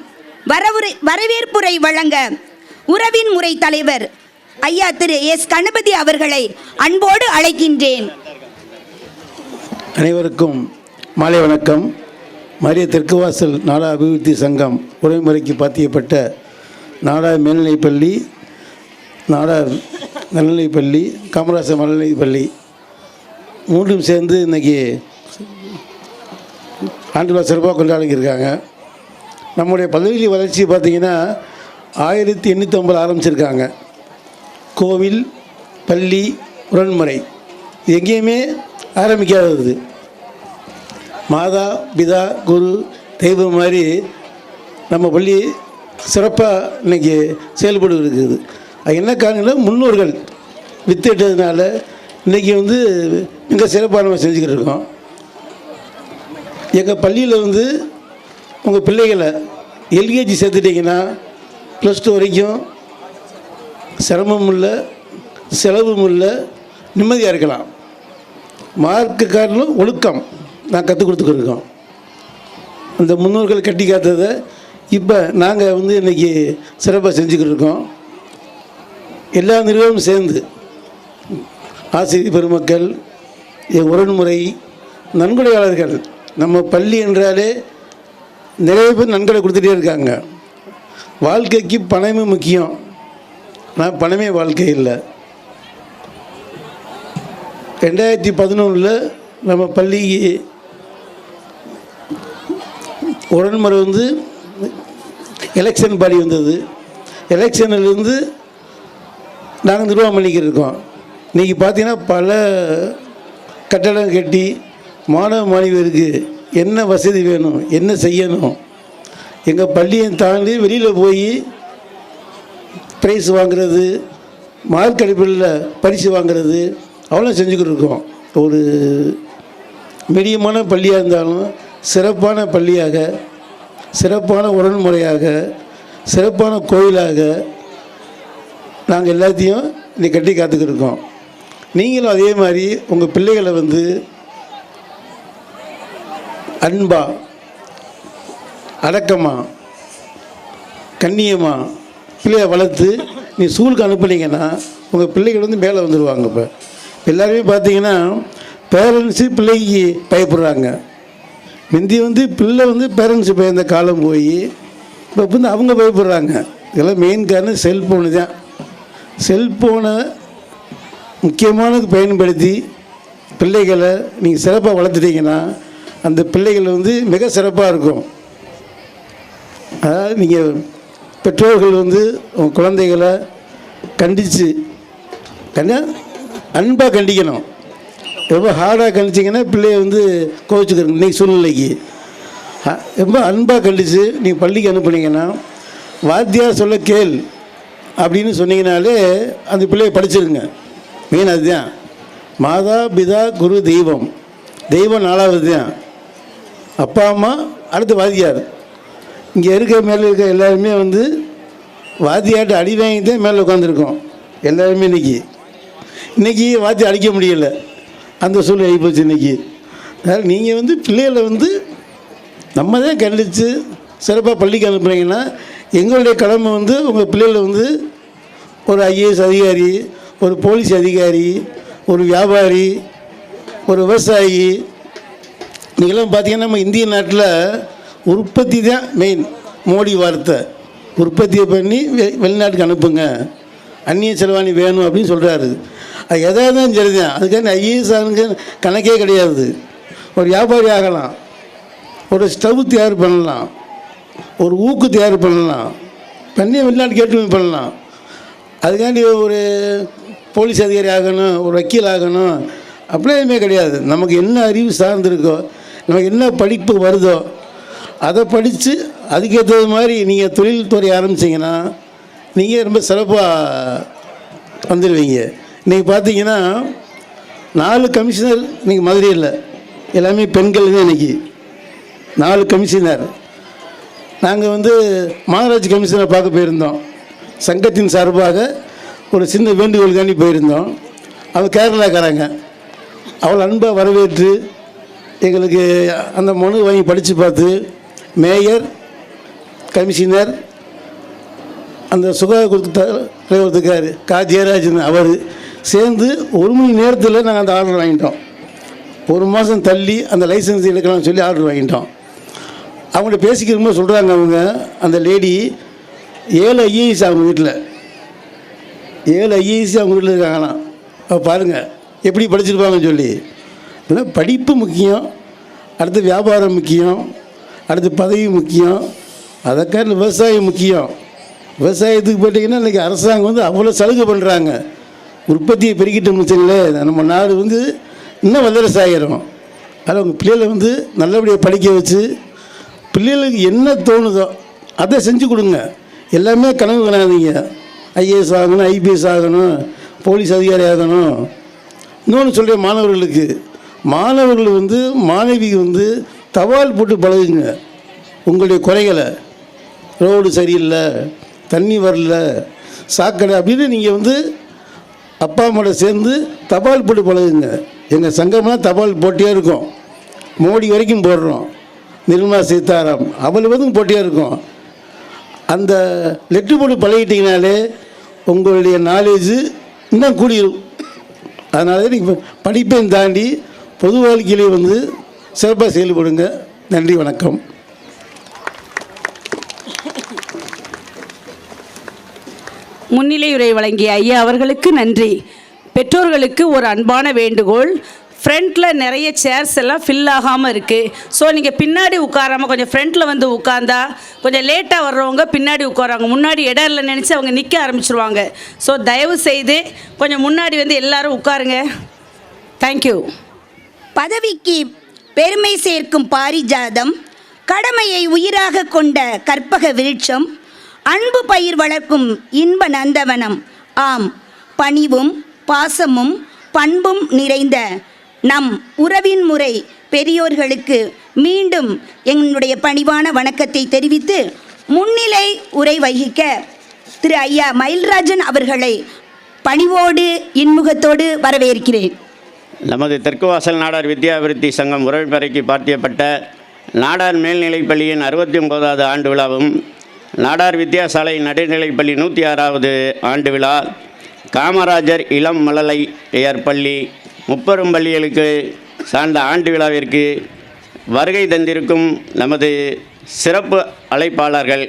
வரவேற்புரை வழங்க உறவின் முறை தலைவர் ஐயா திரு எஸ். கணபதி அவர்களை அன்போடு அழைக்கின்றேன். அனைவருக்கும் மாலை வணக்கம். மரிய தெற்குவாசல் நாடா அபிவிருத்தி சங்கம் உரைமுறைக்கு பாத்தியப்பட்ட நாடார் மேல்நிலைப்பள்ளி, நாடார் நடுநிலைப்பள்ளி, காமராஜர் மழலைப்பள்ளி மூன்றும் சேர்ந்து இன்றைக்கி ஆண்டு விழா சிறப்பாக கொண்டாடிக்கிருக்காங்க. நம்முடைய பல்கலை வளர்ச்சி பார்த்திங்கன்னா 1850 ஆரம்பிச்சிருக்காங்க. கோவில், பள்ளி, உடன்முறை இது எங்கேயுமே ஆரம்பிக்காதது. மாதா, பிதா, குரு, தெய்வம் மாதிரி நம்ம பள்ளி சிறப்பாக இன்றைக்கி செயல்பட்டு இருக்குது. அது என்ன காரணம், முன்னோர்கள் வித்திட்டதுனால இன்றைக்கி வந்து மிக சிறப்பாக நம்ம செஞ்சுக்கிட்டு இருக்கோம். எங்கள் பள்ளியில் வந்து உங்கள் பிள்ளைகளை எல்கேஜி சேர்த்துட்டிங்கன்னா +2 வரைக்கும் சிரமமும் இல்லை, செலவும் இல்லை, நிம்மதியாக இருக்கலாம். மார்க்கு காரணம் ஒழுக்கம் நான் கற்றுக் கொடுத்துக்கிருக்கோம். அந்த முன்னோர்கள் கட்டி காத்ததை இப்போ நாங்கள் வந்து இன்றைக்கி சிறப்பாக செஞ்சுக்கிட்டு இருக்கோம். எல்லா நிறுவனமும் சேர்ந்து ஆசிரியர் பெருமக்கள், உடன்முறை, நன்கொடையாளர்கள், நம்ம பள்ளி என்றாலே நிறைய பேர் நன்கொடை கொடுத்துட்டே இருக்காங்க. வாழ்க்கைக்கு பணமே முக்கியம், ஆனால் பணமே வாழ்க்கை இல்லை. 2011 நம்ம பள்ளிக்கு உடன்முறை வந்து எலெக்ஷன் பாடி வந்தது. எலெக்ஷனிலிருந்து நாங்கள் நிர்வாகம் பண்ணிக்கிட்டு இருக்கோம். இன்றைக்கி பார்த்தீங்கன்னா பல கட்டடம் கட்டி மாணவ மாணவியருக்கு என்ன வசதி வேணும், என்ன செய்யணும், எங்கள் பள்ளியை தாண்டி வெளியில் போய் ப்ரைஸ் வாங்கிறது, மார்க் அடிப்படையில் பரிசு வாங்கிறது அவ்வளோ செஞ்சுக்கிட்டு இருக்கோம். ஒரு மீடியமான பள்ளியாக இருந்தாலும் சிறப்பான பள்ளியாக, சிறப்பான உடன்முறையாக, சிறப்பான கோயிலாக நாங்கள் எல்லாத்தையும் இன்றைக்கி கட்டி காத்துக்கிட்டு இருக்கோம். நீங்களும் அதே மாதிரி உங்கள் பிள்ளைகளை வந்து அன்பா, அடக்கமாக, கண்ணியமாக பிள்ளையை வளர்த்து நீ ஸ்கூலுக்கு அனுப்புனீங்கன்னா உங்கள் பிள்ளைகள் வந்து மேலே வந்துடுவாங்க. இப்போ எல்லாருமே பார்த்தீங்கன்னா பேரண்ட்ஸு பிள்ளைக்கு பயப்படுறாங்க. முந்தி வந்து பிள்ளை வந்து பேரண்ட்ஸு பயந்த காலம் போய் இப்போ வந்து அவங்க பயப்படுறாங்க. இதெல்லாம் மெயின் காரணம் செல்ஃபோனு தான். செல்ஃபோனை முக்கியமானது பயன்படுத்தி பிள்ளைகளை நீங்கள் சிறப்பாக வளர்த்துட்டீங்கன்னா அந்த பிள்ளைகள் வந்து மிக சிறப்பாக இருக்கும். அதாவது நீங்கள் பெற்றோர்கள் வந்து உங்கள் குழந்தைகளை கண்டித்து அன்பாக கண்டிக்கணும். ரொம்ப ஹார்டாக கண்டிச்சிங்கன்னா பிள்ளைய வந்து கோவிச்சுக்கிறோம். இன்றைக்கி சூழ்நிலைக்கு ரொம்ப அன்பாக கண்டித்து நீங்கள் பள்ளிக்கு அனுப்புனீங்கன்னா வாத்தியார் சொல்ல கேள் அப்படின்னு சொன்னீங்கனாலே அந்த பிள்ளையை படிச்சிருங்க. மெயின் அதுதான். மாதா, பிதா, குரு, தெய்வம். தெய்வம் 4வது தான். அப்பா, அம்மா, அடுத்து வாத்தியார். இங்கே இருக்க மேலே இருக்க எல்லாருமே வந்து வாத்தியார்ட்ட அடி வாங்கி தான் மேலே உட்காந்துருக்கோம் எல்லாருமே. இன்றைக்கி வாத்தியார் அடிக்க முடியலை, அந்த சூழ்நிலை ஆகிப்போச்சு இன்றைக்கி. அதனால் நீங்கள் வந்து பிள்ளைகளை வந்து நம்ம தான் கண்டித்து சிறப்பாக பள்ளிக்கு அனுப்புகிறீங்கன்னா எங்களுடைய கடமை வந்து உங்கள் பிள்ளைகளை வந்து ஒரு IAS அதிகாரி, ஒரு போலீஸ் அதிகாரி, ஒரு வியாபாரி, ஒரு விவசாயி. நீங்களாம் பார்த்தீங்கன்னா நம்ம இந்திய நாட்டில் உற்பத்தி தான் மெயின். மோடி வார்த்தை உற்பத்தியை பண்ணி வெளிநாட்டுக்கு அனுப்புங்க, அந்நிய செலவாணி வேணும் அப்படின்னு சொல்கிறாரு. அது எதாவது தான் சரி தான். அதுக்கான IAS ஆனுங்க கணக்கே கிடையாது. ஒரு வியாபாரி ஆகலாம், ஒரு ஸ்டவ் தயார் பண்ணலாம், ஒரு ஊக்கு தயார் பண்ணலாம், பண்ணி வெளிநாட்டுக்கு ஏற்றுமதி பண்ணலாம். அதுக்காண்டி ஒரு போலீஸ் அதிகாரி ஆகணும், ஒரு வக்கீல் ஆகணும் அப்படியே எதுவுமே கிடையாது. நமக்கு என்ன அறிவு சார்ந்திருக்கோ, நமக்கு என்ன படிப்பு வருதோ அதை படித்து அதுக்கேற்றது மாதிரி நீங்கள் தொழில்துறை ஆரம்பிச்சிங்கன்னா நீங்கள் ரொம்ப சிறப்பாக வந்துடுவீங்க. இன்றைக்கி பார்த்தீங்கன்னா 4 கமிஷனர் இன்றைக்கி மதுரையில் எல்லாமே பெண்கள் தான். இன்றைக்கி 4 கமிஷனர். நாங்கள் வந்து மாநகராட்சி கமிஷனரை பார்க்க போயிருந்தோம். சங்கத்தின் சார்பாக ஒரு சின்ன வேண்டுகோளுக்காண்டி போயிருந்தோம். அவங்க கேரளாக்காரங்க. அவள் அன்பாக வரவேற்று எங்களுக்கு அந்த மனு வாங்கி படித்து பார்த்து மேயர், கமிஷனர், அந்த சுகாதார தலைவர்த்துக்கார் ஜெயராஜன் அவர் சேர்ந்து 1 மணி நேரத்தில் நாங்கள் அந்த ஆர்டர் வாங்கிட்டோம். 1 மாதம் தள்ளி அந்த லைசன்ஸ் எடுக்கலாம்னு சொல்லி ஆர்டர் வாங்கிட்டோம். அவங்கள்ட்ட பேசிக்கிறோம்போது சொல்கிறாங்க அவங்க, அந்த லேடி 7 IAS அவங்க வீட்டில் 7 IAS அவங்க வீட்டில் இருக்காங்களாம். பாருங்கள் எப்படி படிச்சிருப்பாங்கன்னு சொல்லி. இல்லை படிப்பு முக்கியம், அடுத்து வியாபாரம் முக்கியம், அடுத்து பதவி முக்கியம், அதற்கான விவசாயம் முக்கியம். விவசாயத்துக்கு பார்த்தீங்கன்னா இன்றைக்கி அரசாங்கம் வந்து அவ்வளோ சலுகை பண்ணுறாங்க. உற்பத்தியை பெருக்கிட்டோம்னு வச்சுங்களேன், நம்ம நாடு வந்து இன்னும் வல்லரசு ஆகிரும். அதில் உங்கள் பிள்ளைகளை வந்து நல்லபடியாக படிக்க வச்சு பிள்ளைகளுக்கு என்ன தோணுதோ அதை செஞ்சு கொடுங்க. எல்லாமே கனவு காணாதீங்க. ஐஏஎஸ் ஆகணும், ஐபிஎஸ் ஆகணும், போலீஸ் அதிகாரி ஆகணும். இன்னொன்று சொல்கிறேன், மாணவர்கள் வந்து மாணவிக்கு வந்து தபால் போட்டு பழகுங்க. உங்களுடைய குறைகளை, ரோடு சரியில்லை, தண்ணி வரல, சாக்கடை அப்படின்னு நீங்கள் வந்து அப்பா அம்மாவோட சேர்ந்து தபால் போட்டு பழகுங்க. எங்கள் சங்கம்லாம் தபால் போட்டியாக இருக்கும். மோடி வரைக்கும் போடுறோம், நிர்மலா சீதாராமன் அவள் வந்து போட்டியாக இருக்கும். அந்த லெட்ரு போட்டு பழகிட்டிங்கனாலே உங்களுடைய நாலேஜு இன்னும் கூடிடும். அதனால நீங்கள் படிப்பையும் தாண்டி பொது வாழ்க்கையிலே வந்து சிறப்பாக செயல்படுங்க. நன்றி, வணக்கம். முன்னிலையுரை வழங்கிய ஐயா அவர்களுக்கு நன்றி. பெற்றோர்களுக்கு ஒரு அன்பான வேண்டுகோள், ஃப்ரண்ட்டில் நிறைய சேர்ஸ் எல்லாம் ஃபில் ஆகாமல் இருக்குது. ஸோ நீங்கள் பின்னாடி உட்காராமல் கொஞ்சம் ஃப்ரண்ட்டில் வந்து உட்காந்தா கொஞ்சம் லேட்டாக வர்றவங்க பின்னாடி உட்காராங்க, முன்னாடி இடம் இல்லை நினச்சி அவங்க நிற்க ஆரம்பிச்சிருவாங்க. ஸோ தயவு செய்து கொஞ்சம் முன்னாடி வந்து எல்லாரும் உட்காருங்க. தேங்க்யூ. பதவிக்கு பெருமை சேர்க்கும் பாரிஜாதம், கடமையை உயிராக கொண்ட கற்பக விருட்சம், அன்பு பயிர் வளர்க்கும் இன்ப நந்தவனம். ஆம், பணிவும் பாசமும் பண்பும் நிறைந்த நம் உறவின் முறை பெரியோர்களுக்கு மீண்டும் என்னுடைய பணிவான வணக்கத்தை தெரிவித்து முன்னிலை உரை வகிக்க திரு ஐயா மயில்ராஜன் அவர்களை பணிவோடு இன்முகத்தோடு வரவேற்கிறேன். நமது தெற்கு வாசல் நாடார் வித்யாவிருத்தி சங்கம் உறவிப்பறைக்கு பார்த்தியப்பட்ட நாடார் மேல்நிலைப்பள்ளியின் 69வது ஆண்டு விழாவும், நாடார் வித்தியாசாலை நடுநிலைப்பள்ளி 106வது ஆண்டு விழா, காமராஜர் இளம் மழலை பெயர் பள்ளி முப்பெரும் பள்ளிகளுக்கு சார்ந்த ஆண்டு விழாவிற்கு வருகை தந்திருக்கும் நமது சிறப்பு அழைப்பாளர்கள்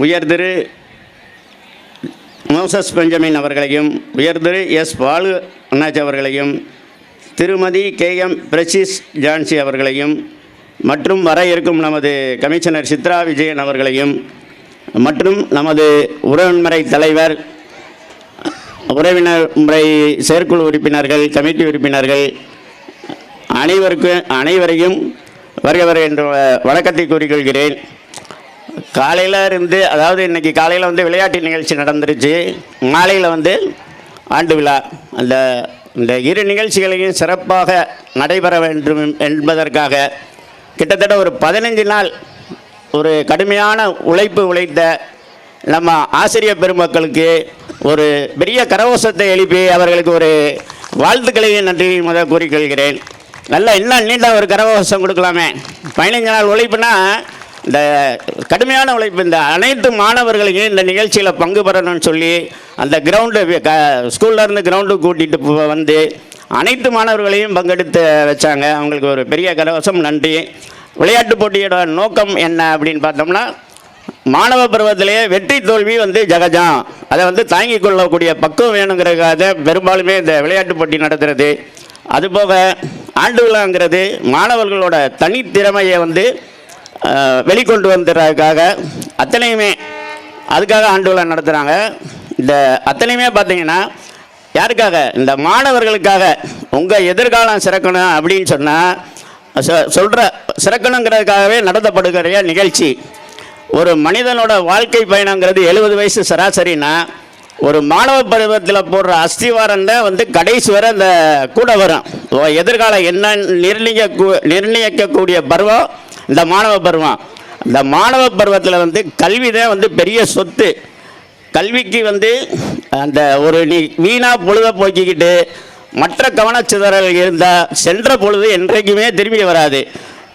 உயர்திரு மோசஸ் பெஞ்சமின் அவர்களையும், உயர்திரு எஸ் பாலு அண்ணாச்சி அவர்களையும், திருமதி KM பிரசிஸ் ஜான்சி அவர்களையும், மற்றும் வர இருக்கும் நமது கமிஷனர் சித்ரா விஜயன் அவர்களையும், மற்றும் நமது உறவின்முறை தலைவர், உறவினர் முறை செயற்குழு உறுப்பினர்கள், கமிட்டி உறுப்பினர்கள் அனைவரையும் வருக என்ற வணக்கத்தை கூறிக்கொள்கிறேன். காலையில் இருந்து, அதாவது இன்றைக்கி காலையில் வந்து விளையாட்டு நிகழ்ச்சி நடந்துருச்சு, மாலையில் வந்து ஆண்டு விழா. இந்த இரு நிகழ்ச்சிகளையும் சிறப்பாக நடைபெற வேண்டும் என்பதற்காக கிட்டத்தட்ட ஒரு 15 நாள் ஒரு கடுமையான உழைத்த நம்ம ஆசிரியர் பெருமக்களுக்கு ஒரு பெரிய கரகோஷத்தை எழுப்பி அவர்களுக்கு ஒரு வாழ்த்துக்களையும் நன்றியை முதல் கூறிக்கொள்கிறேன். நல்லா இன்னும் நீண்ட ஒரு கரகோஷம் கொடுக்கலாமே. 15 நாள் உழைப்புனா இந்த கடுமையான உழைப்பு. இந்த அனைத்து மாணவர்களையும் இந்த நிகழ்ச்சியில் பங்கு பெறணும்னு சொல்லி அந்த கிரவுண்டு ஸ்கூல்லேருந்து கிரவுண்டுக்கு கூட்டிகிட்டு வந்து அனைத்து மாணவர்களையும் பங்கெடுத்து வச்சாங்க. அவங்களுக்கு ஒரு பெரிய கரகோஷம், நன்றி. விளையாட்டு போட்டியோட நோக்கம் என்ன அப்படின்னு பார்த்தோம்னா, மாணவ பருவத்திலேயே வெற்றி தோல்வி வந்து ஜகஜம், அதை வந்து தாங்கிக் கொள்ளக்கூடிய பக்குவம் வேணுங்கிறதுக்காக பெரும்பாலுமே இந்த விளையாட்டு போட்டி நடத்துறது. அதுபோக ஆண்டு விழாங்கிறது மாணவர்களோட தனித்திறமையை வந்து வெளிக்கொண்டு வந்துடுறதுக்காக அத்தனையுமே அதுக்காக ஆண்டு விழா நடத்துகிறாங்க. இந்த அத்தனையுமே பார்த்தீங்கன்னா யாருக்காக? இந்த மாணவர்களுக்காக. உங்கள் எதிர்காலம் சிறக்கணும் அப்படின்னு சொன்னால் சிறக்கணுங்கிறதுக்காகவே நடத்தப்படுகிற நிகழ்ச்சி. ஒரு மனிதனோட வாழ்க்கை பயணங்கிறது 70 வயசு சராசரினா, ஒரு மாணவ பருவத்தில் போடுற அஸ்திவாரம் தான் வந்து கடைசி வரை அந்த கூட வரும். எதிர்காலம் என்ன நிர்ணயிக்கக்கூடிய பருவம் இந்த மாணவ பருவம். இந்த மாணவ பருவத்தில் வந்து கல்வி தான் வந்து பெரிய சொத்து. கல்விக்கு வந்து அந்த ஒரு வீணாக பொழுதை போக்கிக்கிட்டு மற்ற கவனச்சிதறல் இருந்தால் சென்ற பொழுது என்றைக்குமே திரும்பி வராது.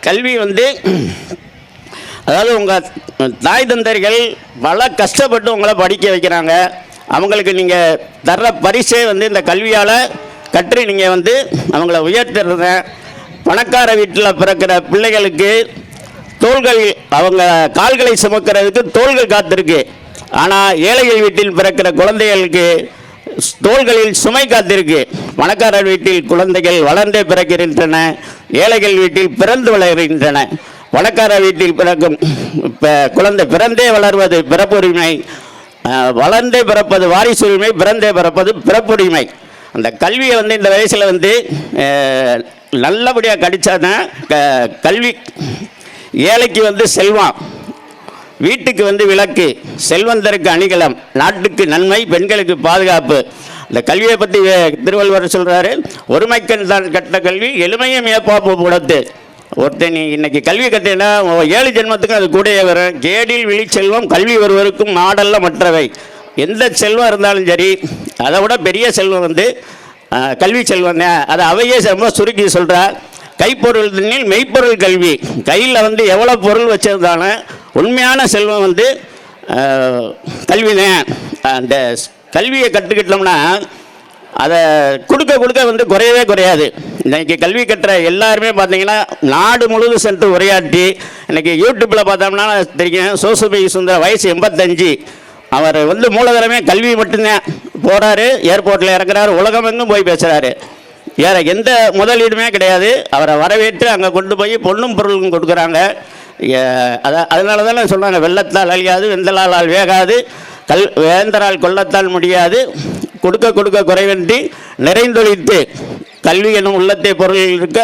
கல்வி வந்து, அதாவது உங்கள் தாய் தந்தையர்கள் பல கஷ்டப்பட்டு உங்களை படிக்க வைக்கிறாங்க. அவங்களுக்கு நீங்கள் தர்ற பரிசே வந்து இந்த கல்வியால் கற்று நீங்கள் வந்து அவங்கள உயர்த்துறத. பணக்கார வீட்டில் பிறக்கிற பிள்ளைகளுக்கு தோள்கள், அவங்க கால்களை சுமக்கிறதுக்கு தோள்கள் காத்திருக்கு. ஆனால் ஏழைகள் வீட்டில் பிறக்கிற குழந்தைகளுக்கு தோள்களில் சுமை காத்திருக்கு. பணக்காரர் வீட்டில் குழந்தைகள் வளர்ந்தே பிறக்கின்றன, ஏழைகள் வீட்டில் பிறந்து வளர்கின்றன. பணக்கார வீட்டில் பிறக்கும் குழந்தை பிறந்தே வளர்வது பிறப்புரிமை, வளர்ந்தே பிறப்பது வாரிசுரிமை, பிறந்தே பிறப்பது பிறப்புரிமை. அந்த கல்வியை வந்து இந்த வயசில் வந்து நல்லபடியாக கடித்தாதான் கல்வி. ஏழைக்கு வந்து செல்வம், வீட்டுக்கு வந்து விளக்கு, செல்வந்தருக்கு அணிகலம், நாட்டுக்கு நன்மை, பெண்களுக்கு பாதுகாப்பு. இந்த கல்வியை பற்றி திருவள்ளுவர் சொல்கிறாரு, ஒருமைக்கண் தான் கட்ட கல்வி எளிமையும் ஏப்பாப்பு புலத்து. ஒருத்தன் இன்னைக்கு கல்வி கட்டினா 7 ஜென்மத்துக்கும் அது கூடயே வரும். கேடில் விழி செல்வம் கல்வி வருவதற்கும் மாடல்ல மற்றவை. எந்த செல்வம் இருந்தாலும் சரி, அதை விட பெரிய செல்வம் வந்து கல்வி செல்வம் தான். அதை அவையே ரொம்ப சுருக்கி சொல்கிறா, கைப்பொருள் தண்ணில் மெய்ப்பொருள் கல்வி. கையில் வந்து எவ்வளோ பொருள் வச்சுருந்தாலும் உண்மையான செல்வம் வந்து கல்வி தான். அந்த கல்வியை கற்றுக்கிட்டோம்னா அதை கொடுக்க வந்து குறையவே குறையாது. இன்றைக்கி கல்வி கற்ற எல்லாருமே பார்த்தீங்கன்னா நாடு முழுவதும் சென்று உரையாற்றி, இன்றைக்கி யூடியூப்பில் பார்த்தோம்னா தெரியும், சோசுபி சுந்தர வயசு 85, அவர் வந்து மூலதனமே கல்வி மட்டும்தான். போகிறாரு, ஏர்போர்ட்டில் இறக்குறாரு, உலகமெங்கும் போய் பேசுகிறாரு, வேறு எந்த முதலீடுமே கிடையாது. அவரை வரவேற்று அங்கே கொண்டு போய் பொண்ணும் பொருளும் கொடுக்குறாங்க. அதனால தானே சொல்கிறாங்க, வெள்ளத்தால் அழியாது வெந்தலால் வேகாது, வேந்தரால் கொள்ளத்தால் முடியாது, கொடுக்க குறைவன்றி நிறைந்தொழித்து கல்வி என்னும் உள்ளத்தை பொருள் இருக்க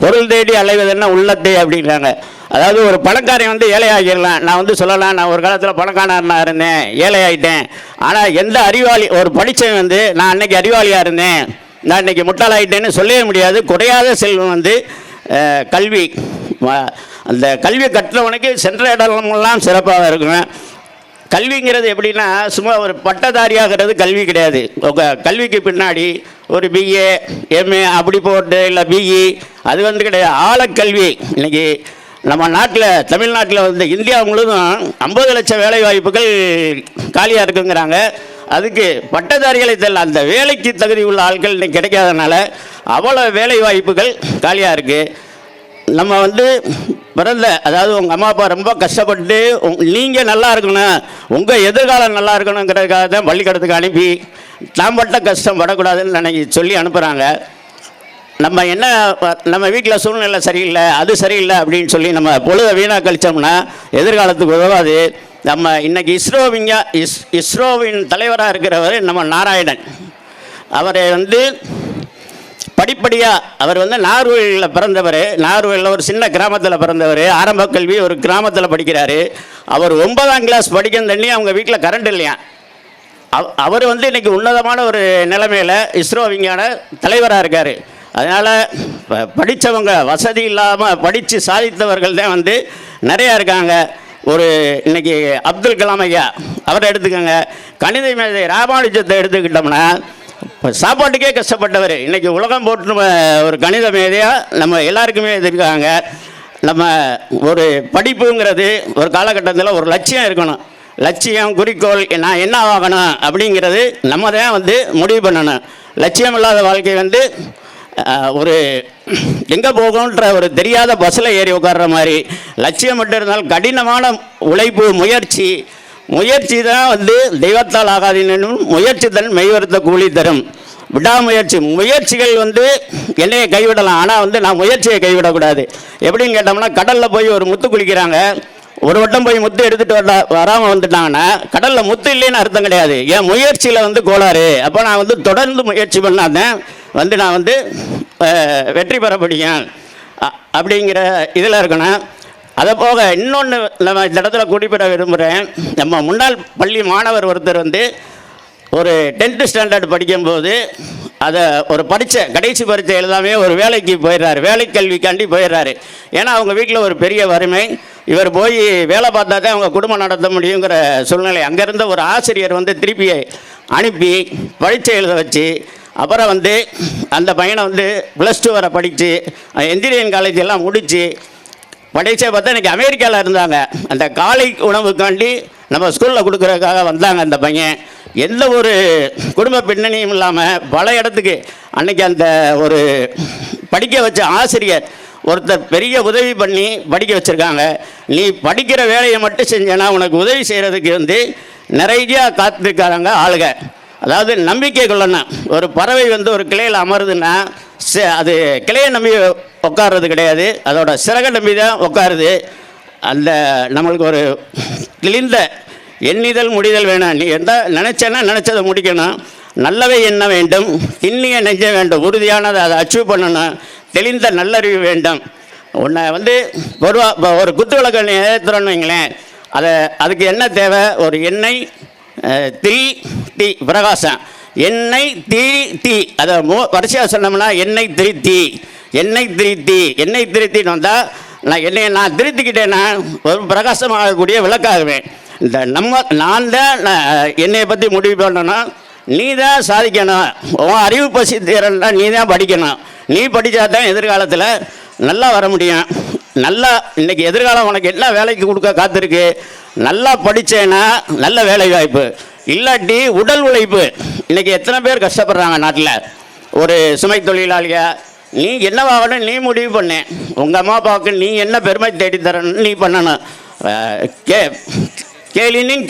பொருள் தேடி அலைவதென்ன உள்ளத்தை அப்படிங்கிறாங்க. அதாவது ஒரு பணக்காரன் வந்து ஏழை ஆகிடலாம். நான் வந்து சொல்லலாம், நான் ஒரு காலத்தில் பணக்காரனாக இருந்தேன், ஏழை ஆகிட்டேன். ஆனால் எந்த அறிவாளி, ஒரு படித்தவன் வந்து நான் அன்னைக்கு அறிவாளியாக இருந்தேன், நான் இன்றைக்கி முட்டாளாகிட்டேன்னு சொல்லவே முடியாது. குறையாத செல்வம் வந்து கல்வி. அந்த கல்வியை கற்றவனுக்கு சென்ற இடமெல்லாம் சிறப்பாக இருக்கும். கல்விங்கிறது எப்படின்னா, சும்மா ஒரு பட்டதாரியாகிறது கல்வி கிடையாது. கல்விக்கு பின்னாடி ஒரு பிஏ எம்ஏ அப்படி போட்டு இல்லை பிஇ அது வந்து கிடையாது. ஆழக்கல்வி. இன்றைக்கி நம்ம நாட்டில், தமிழ்நாட்டில் வந்து இந்தியா முழுவதும் 50 லட்சம் வேலை வாய்ப்புகள் காலியாக இருக்குங்கிறாங்க. அதுக்கு பட்டதாரிகளை தெரியல, அந்த வேலைக்கு தகுதி உள்ள ஆட்கள் இன்றைக்கி கிடைக்காதனால அவ்வளோ வேலை வாய்ப்புகள் காலியாக இருக்குது. நம்ம வந்து பிறந்த, அதாவது உங்கள் அம்மா அப்பா ரொம்ப கஷ்டப்பட்டு நீங்கள் நல்லா இருக்கணும், உங்கள் எதிர்காலம் நல்லா இருக்கணுங்கிறதுக்காக தான் பள்ளிக்கூடத்துக்கு அனுப்பி நாம் பட்ட கஷ்டம் படக்கூடாதுன்னு சொல்லி அனுப்புகிறாங்க. நம்ம என்ன, நம்ம வீட்டில் சூழ்நிலை சரியில்லை, அது சரியில்லை அப்படின்னு சொல்லி நம்ம பொழுதை வீணாக கழித்தோம்னா எதிர்காலத்துக்கு உதவாது. நம்ம இன்றைக்கி இஸ்ரோவின் தலைவராக இருக்கிறவர் நம்ம நாராயணன். அவரை வந்து படிப்படியாக, அவர் வந்து நார்வேலில் பிறந்தவர். நார்வேலில் ஒரு சின்ன கிராமத்தில் பிறந்தவர். ஆரம்ப கல்வி ஒரு கிராமத்தில் படிக்கிறாரு. அவர் 9ஆம் கிளாஸ் படிக்கும் தண்ணி அவங்க வீட்டில் கரண்ட் இல்லையா. அவர் வந்து இன்றைக்கி உன்னதமான ஒரு நிலைமையில் இஸ்ரோ விஞ்ஞான தலைவராக இருக்கார். அதனால் படித்தவங்க, வசதி இல்லாமல் படித்து சாதித்தவர்கள் தான் வந்து நிறையா இருக்காங்க. ஒரு இன்றைக்கி அப்துல் கலாம் ஐயா அவரை எடுத்துக்கோங்க. கணித மேதை ராமானுஜத்தை எடுத்துக்கிட்டோம்னா சாப்பாட்டுக்கே கஷ்டப்பட்டவர். இன்றைக்கி உலகம் போட்டு ஒரு கணித மேதையாக நம்ம எல்லாருக்குமே இருக்காங்க. நம்ம ஒரு படிப்புங்கிறது ஒரு காலகட்டத்தில் ஒரு லட்சியம் இருக்கணும். லட்சியம், குறிக்கோள், நான் என்ன ஆகணும் அப்படிங்கிறது நம்ம தான் வந்து முடிவு பண்ணணும். லட்சியம் இல்லாத வாழ்க்கை வந்து ஒரு எங்கே போகணுன்ற ஒரு தெரியாத பஸ்ஸில் ஏறி உட்கார்ற மாதிரி. லட்சியம் மட்டும் இருந்தால் கடினமான உழைப்பு, முயற்சி தான் வந்து தெய்வத்தால் ஆகாதுன்னு, முயற்சி தன் மெய்வருத்த கூலி தரும். விடாமுயற்சி, முயற்சிகள் வந்து என்னையை கைவிடலாம், ஆனால் வந்து நான் முயற்சியை கைவிடக்கூடாது. எப்படின்னு கேட்டோம்னா, கடலில் போய் ஒரு முத்து குளிக்கிறாங்க. ஒரு வட்டம் போய் முத்து எடுத்துகிட்டு வராமல் வந்துட்டாங்கன்னா கடலில் முத்து இல்லைன்னு அர்த்தம் கிடையாது. என் முயற்சியில் வந்து கோளாறு. அப்போ நான் வந்து தொடர்ந்து முயற்சி பண்ணாதான் வந்து நான் வந்து வெற்றி பெற முடியும் அப்படிங்கிற இதில் இருக்கணும். அதை போக இன்னொன்று நம்ம இந்த இடத்துல குறிப்பிட விரும்புகிறேன். நம்ம முன்னாள் பள்ளி மாணவர் ஒருத்தர் வந்து ஒரு 10th ஸ்டாண்டர்ட் படிக்கும்போது அதை ஒரு கடைசி பரீட்சை எழுதாமே ஒரு வேலைக்கு போயிடுறாரு. வேலை கல்விக்காண்டி போயிடுறாரு. ஏன்னா அவங்க வீட்டில் ஒரு பெரிய வறுமை. இவர் போய் வேலை பார்த்தா தான் அவங்க குடும்பம் நடத்த முடியுங்கிற சூழ்நிலை. அங்கேருந்த ஒரு ஆசிரியர் வந்து திருப்பி அனுப்பி பரீட்சை எழுத வச்சு, அப்புறம் வந்து அந்த பையனை வந்து +2 வரை படித்து இன்ஜினியரிங் காலேஜ் எல்லாம் முடித்து படைச்சே பார்த்தா இன்றைக்கி அமெரிக்காவில் இருந்தாங்க. அந்த காலை உணவுக்காண்டி நம்ம ஸ்கூலில் கொடுக்குறதுக்காக வந்தாங்க. அந்த பையன் எந்த ஒரு குடும்ப பின்னணியும் இல்லாமல் பல இடத்துக்கு அன்றைக்கி அந்த ஒரு படிக்க வச்ச ஆசிரியர் ஒருத்தர் பெரிய உதவி பண்ணி படிக்க வச்சுருக்காங்க. நீ படிக்கிற வேலையை மட்டும் செஞ்சேன்னா உனக்கு உதவி செய்கிறதுக்கு வந்து நிறையா காத்திருக்காங்க ஆளுங்க. அதாவது நம்பிக்கை கொள்ளணும். ஒரு பறவை வந்து ஒரு கிளையில் அமருதுன்னா அது கிளையை நம்பி உட்கார்றது கிடையாது, அதோட சிறகை நம்பி தான் உட்காருது. அந்த நம்மளுக்கு ஒரு தெளிந்த எண்ணிதல் முடிதல் வேணும். நீ எந்த நினச்சேன்னா நினச்சதை முடிக்கணும். நல்லவை எண்ண வேண்டும், திண்ணிய நெஞ்ச வேண்டும், உறுதியானதை அதை அச்சீவ் பண்ணணும், தெளிந்த நல்லறிவு வேண்டும். உன்னை வந்து பொதுவாக ஒரு குத்து விளக்கு ஏற்றுறோன்னு வைங்களேன், அதுக்கு என்ன தேவை? ஒரு எண்ணெய், தீ பிரகாசம், எண்ணெய் தீ அதை வரிசையாக சொன்னோம்னா எண்ணெய் தீ எண்ணெய் திருத்தின்னு வந்தால் நான் திருத்திக்கிட்டேன்னா ஒரு பிரகாசமாகக்கூடிய விளக்காகுவேன். இந்த நான் தான் என்னையை பற்றி முடிவு பண்ணணும். நீ தான் சாதிக்கணும். உன் அறிவு பசி தீரன்னா நீ தான் படிக்கணும். நீ படித்தா தான் எதிர்காலத்தில் நல்லா வர முடியும். நல்லா இன்றைக்கி எதிர்காலம் உனக்கு என்ன வேலைக்கு கொடுக்க காத்திருக்கு. நல்லா படித்தேன்னா நல்ல வேலை வாய்ப்பு, இல்லாட்டி உடல் உழைப்பு. இன்றைக்கி எத்தனை பேர் கஷ்டப்படுறாங்க நாட்டில். ஒரு சுமை தொழிலாளியா நீ என்னவாகணும் நீ முடிவு பண்ணேன். உங்கள் அம்மா அப்பாவுக்கு நீ என்ன பெருமை தேடித்தரணும் நீ பண்ணணும். கேளினின்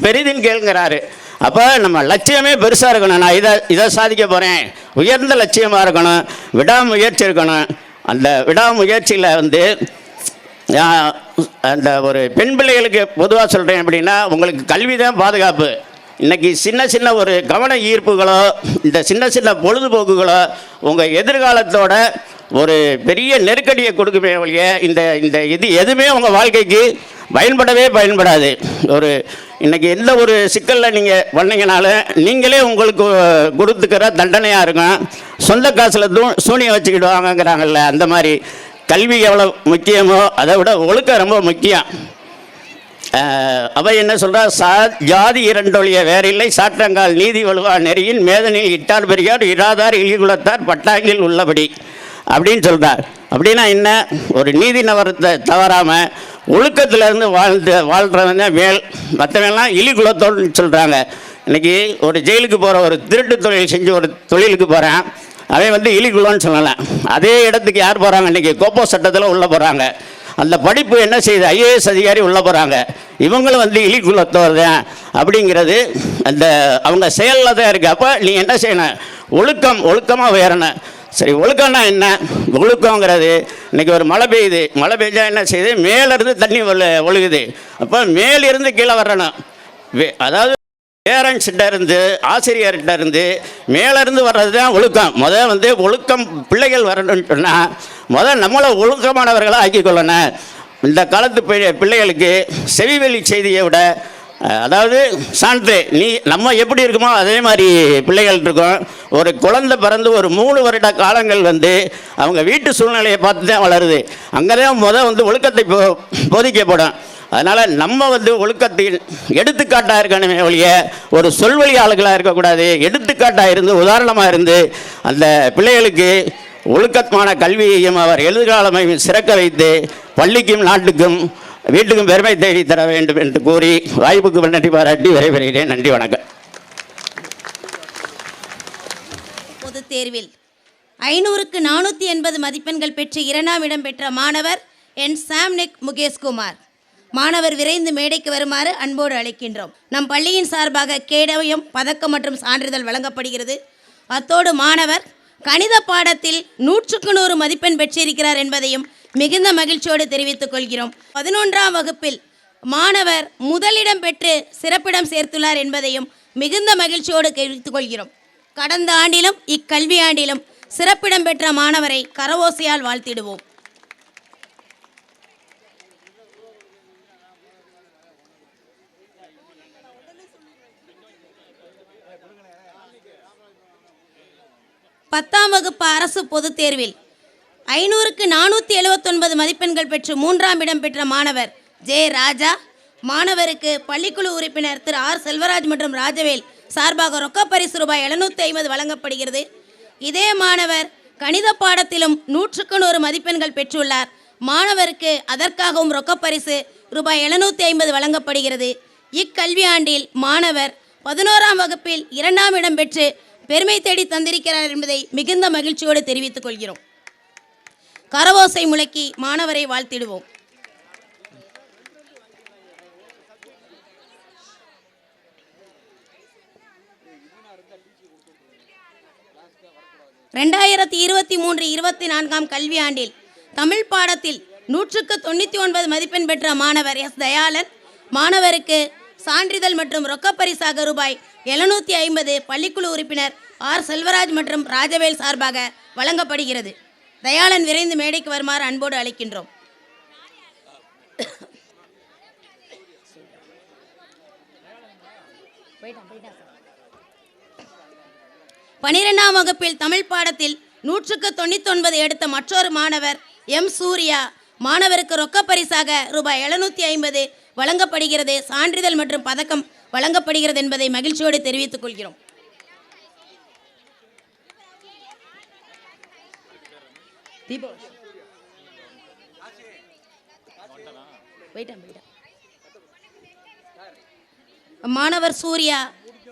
பெரிதின் கேளுங்கிறாரு. அப்போ நம்ம லட்சியமே பெருசாக இருக்கணும். நான் இதை சாதிக்க போகிறேன், உயர்ந்த லட்சியமாக இருக்கணும், விடாமுயற்சி இருக்கணும். அந்த விடாமுயற்சியில் வந்து அந்த ஒரு பெண் பிள்ளைகளுக்கு பொதுவாக சொல்கிறேன் அப்படின்னா, உங்களுக்கு கல்வி தான் பாதுகாப்பு. இன்றைக்கி சின்ன ஒரு கவன ஈர்ப்புகளோ இந்த சின்ன பொழுதுபோக்குகளோ உங்கள் எதிர்காலத்தோட ஒரு பெரிய நெருக்கடியை கொடுக்குமே ஒழிய இது எதுவுமே உங்கள் வாழ்க்கைக்கு பயன்படாது. இன்றைக்கி எந்த ஒரு சிக்கலில் நீங்கள் பண்ணீங்கனாலும் நீங்களே உங்களுக்கு கொடுத்துக்கிற தண்டனையாக இருக்கும். சொந்த காசில் சூனியம் வச்சுக்கிடுவாங்கங்கிறாங்கல்ல, அந்த மாதிரி கல்வி எவ்வளோ முக்கியமோ அதை விட ஒழுக்கம் ரொம்ப முக்கியம். அவை என்ன சொல்கிறா, ஜாதி இரண்டொழிய வேறில்லை சாற்றங்கால் நீதி வலுவா நெறியின் மேதனில் இட்டார் பெரியார் இராதார் இழிகுலத்தார் பட்டாங்கில் உள்ளபடி அப்படின்னு சொல்கிறார். அப்படின்னா என்ன? ஒரு நீதி நவரத்தை தவறாமல் ஒழுக்கத்திலேருந்து வாழ்கிறவன் தான் மேல், மற்றவெல்லாம் இழிகுலத்தோடு சொல்கிறாங்க. இன்றைக்கி ஒரு ஜெயிலுக்கு போகிற ஒரு திருட்டு தொழில் செஞ்சு ஒரு தொழிலுக்கு போகிறேன், அவன் வந்து இழிகுலன்னு சொல்லலாம். அதே இடத்துக்கு யார் போகிறாங்க? இன்றைக்கி கோப்போ சட்டத்தில் உள்ளே போகிறாங்க. அந்த படிப்பு என்ன செய்யுது? ஐஏஎஸ் அதிகாரி உள்ளே போகிறாங்க. இவங்களும் வந்து இழிகுலத்தோர் தான் அப்படிங்கிறது அந்த அவங்க செயலில் தான் இருக்குது. அப்போ நீ என்ன செய்யணும்? ஒழுக்கமாக உயரணும். சரி, ஒழுக்கம்னா என்ன? ஒழுக்கங்கிறது இன்றைக்கி ஒரு மழை பெய்யுது, மழை பெய்ஞ்சால் என்ன செய்யுது? மேலேருந்து தண்ணி ஒழுகுது. அப்போ மேலிருந்து கீழே வரணும். அதாவது பேரண்ட்ஸ்கிட்ட இருந்து ஆசிரியர்கிட்ட இருந்து மேலேருந்து வர்றது தான் ஒழுக்கம். வந்து ஒழுக்கம் பிள்ளைகள் வரணும்னு சொன்னால் நம்மளை ஒழுக்கமானவர்களாக ஆக்கிக்கொள்ளணும். இந்த காலத்து பிள்ளைகளுக்கு செவிவெளி செய்தியை விட அதாவது சான்று நம்ம எப்படி இருக்குமோ அதே மாதிரி பிள்ளைகள் இருக்கும். ஒரு குழந்தை பிறந்து ஒரு 3 வருட காலங்கள் வந்து அவங்க வீட்டு சூழ்நிலையை பார்த்து தான் வளருது. அங்கே தான் வந்து ஒழுக்கத்தை போதிக்கப்படும். அதனால் நம்ம வந்து ஒழுக்கத்தில் எடுத்துக்காட்டாக இருக்கணுமே ஒழிய ஒரு சொல்வழி ஆளுகளாக இருக்கக்கூடாது. எடுத்துக்காட்டாக இருந்து உதாரணமாக இருந்து அந்த பிள்ளைகளுக்கு ஒழுக்கமான கல்வியையும் அவர் எதிர்காலமையும் சிறக்க வைத்து பள்ளிக்கும் நாட்டுக்கும் வீட்டுக்கும் பெருமை தேடி தர வேண்டும் என்று கூறி வாய்ப்புக்கு நன்றி பாராட்டி விரைவருகிறேன். நன்றி, வணக்கம். பொதுத் தேர்வில் 500க்கு 480 மதிப்பெண்கள் பெற்று 2ஆம் இடம் பெற்ற மாணவர் என் சாம்னிக் முகேஷ்குமார். மாணவர் விரைந்து மேடைக்கு வருமாறு அன்போடு அழைக்கின்றோம். நம் பள்ளியின் சார்பாக கேடயம், பதக்கம் மற்றும் சான்றிதழ் வழங்கப்படுகிறது. அத்தோடு மாணவர் கணித பாடத்தில் 100க்கு 100 மதிப்பெண் பெற்றிருக்கிறார் என்பதையும் மிகுந்த மகிழ்ச்சியோடு தெரிவித்துக் கொள்கிறோம். 11ஆம் வகுப்பில் மாணவர் முதலிடம் பெற்று சிறப்பிடம் சேர்த்துள்ளார் என்பதையும் மிகுந்த மகிழ்ச்சியோடு தெரிவித்துக் கொள்கிறோம். கடந்த ஆண்டிலும் இக்கல்வி ஆண்டிலும் சிறப்பிடம் பெற்ற மாணவரை கரவோசையால் வாழ்த்திடுவோம். பத்தாம் வகுப்பு அரசு பொதுத் தேர்வில் 500க்கு 479 மதிப்பெண்கள் பெற்று 3ஆம் இடம் பெற்ற மாணவர் ஜே ராஜா. மாணவருக்கு பள்ளிக்குழு உறுப்பினர் திரு ஆர் செல்வராஜ் மற்றும் ராஜவேல் சார்பாக ரொக்கப்பரிசு ரூபாய் 750 வழங்கப்படுகிறது. இதே மாணவர் கணித பாடத்திலும் 100க்கு 100 மதிப்பெண்கள் பெற்றுள்ளார். மாணவருக்கு அதற்காகவும் ரொக்கப்பரிசு ரூபாய் 750 வழங்கப்படுகிறது. இக்கல்வி ஆண்டில் மாணவர் 11ஆம் வகுப்பில் 2ஆம் இடம் பெற்று பெருமை தேடி தந்திருக்கிறார் என்பதை மிகுந்த மகிழ்ச்சியோடு தெரிவித்துக் கொள்கிறோம். கரவோசை முழக்கி மாணவரை வாழ்த்திடுவோம். 2023-24 கல்வியாண்டில் தமிழ் பாடத்தில் 199 மதிப்பெண் பெற்ற மாணவர் எஸ் தயாளன் மாணவருக்கு சான்றிதழ் மற்றும் ரொக்கப்பரிசாக ரூபாய் 750 பள்ளிக்குழு உறுப்பினர் ஆர் செல்வராஜ் மற்றும் ராஜவேல் சார்பாக வழங்கப்படுகிறது. தயாளன் விரைந்து மேடைக்கு வருமாறு அன்போடு அழைக்கின்றோம். 12ஆம் வகுப்பில் தமிழ் பாடத்தில் 199 எடுத்த மற்றொரு மாணவர் எம் சூர்யா மாணவருக்கு ரொக்கப்பரிசாக ரூபாய் 750 வழங்கப்படுகிறது. சான்றிதழ் மற்றும் பதக்கம் வழங்கப்படுகிறது என்பதை மகிழ்ச்சியோடு தெரிவித்துக் கொள்கிறோம். மாணவர் சூர்யா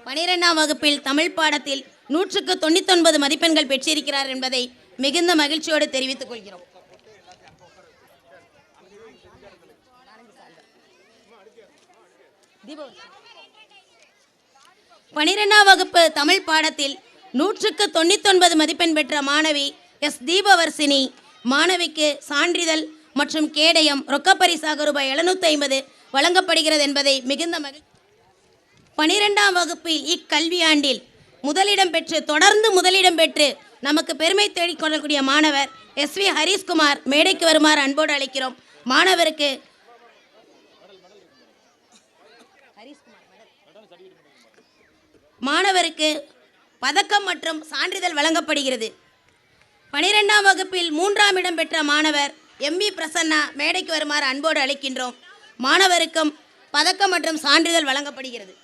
12ஆம் வகுப்பில் தமிழ் பாடத்தில் 199 மதிப்பெண்கள் பெற்றிருக்கிறார் என்பதை மிகுந்த மகிழ்ச்சியோடு தெரிவித்துக் கொள்கிறோம். பனிரெண்டாம் வகுப்பு தமிழ் பாடத்தில் 199 மதிப்பெண் பெற்ற மாணவி எஸ் தீபவர்சினி மாணவிக்கு சான்றிதழ் மற்றும் கேடயம் ரொக்கப்பரிசாக ரூபாய் 750 வழங்கப்படுகிறது என்பதை மிகுந்த மகிழ்ச்சி. 12ஆம் வகுப்பில் இக்கல்வியாண்டில் முதலிடம் பெற்று தொடர்ந்து முதலிடம் பெற்று நமக்கு பெருமை தேடிக்கொள்ளக்கூடிய மாணவர் எஸ்வி ஹரிஸ்குமார் மேடைக்கு வருமாறு அன்போடு அழைக்கிறோம். மாணவருக்கு பதக்கம் மற்றும் சான்றிதழ் வழங்கப்படுகிறது. 12ஆம் வகுப்பில் 3ஆம் இடம் பெற்ற மாணவர் எம்பி பிரசன்னா மேடைக்கு வருமாறு அன்போடு அழைக்கின்றோம். மாணவருக்கும் பதக்கம் மற்றும் சான்றிதழ் வழங்கப்படுகிறது.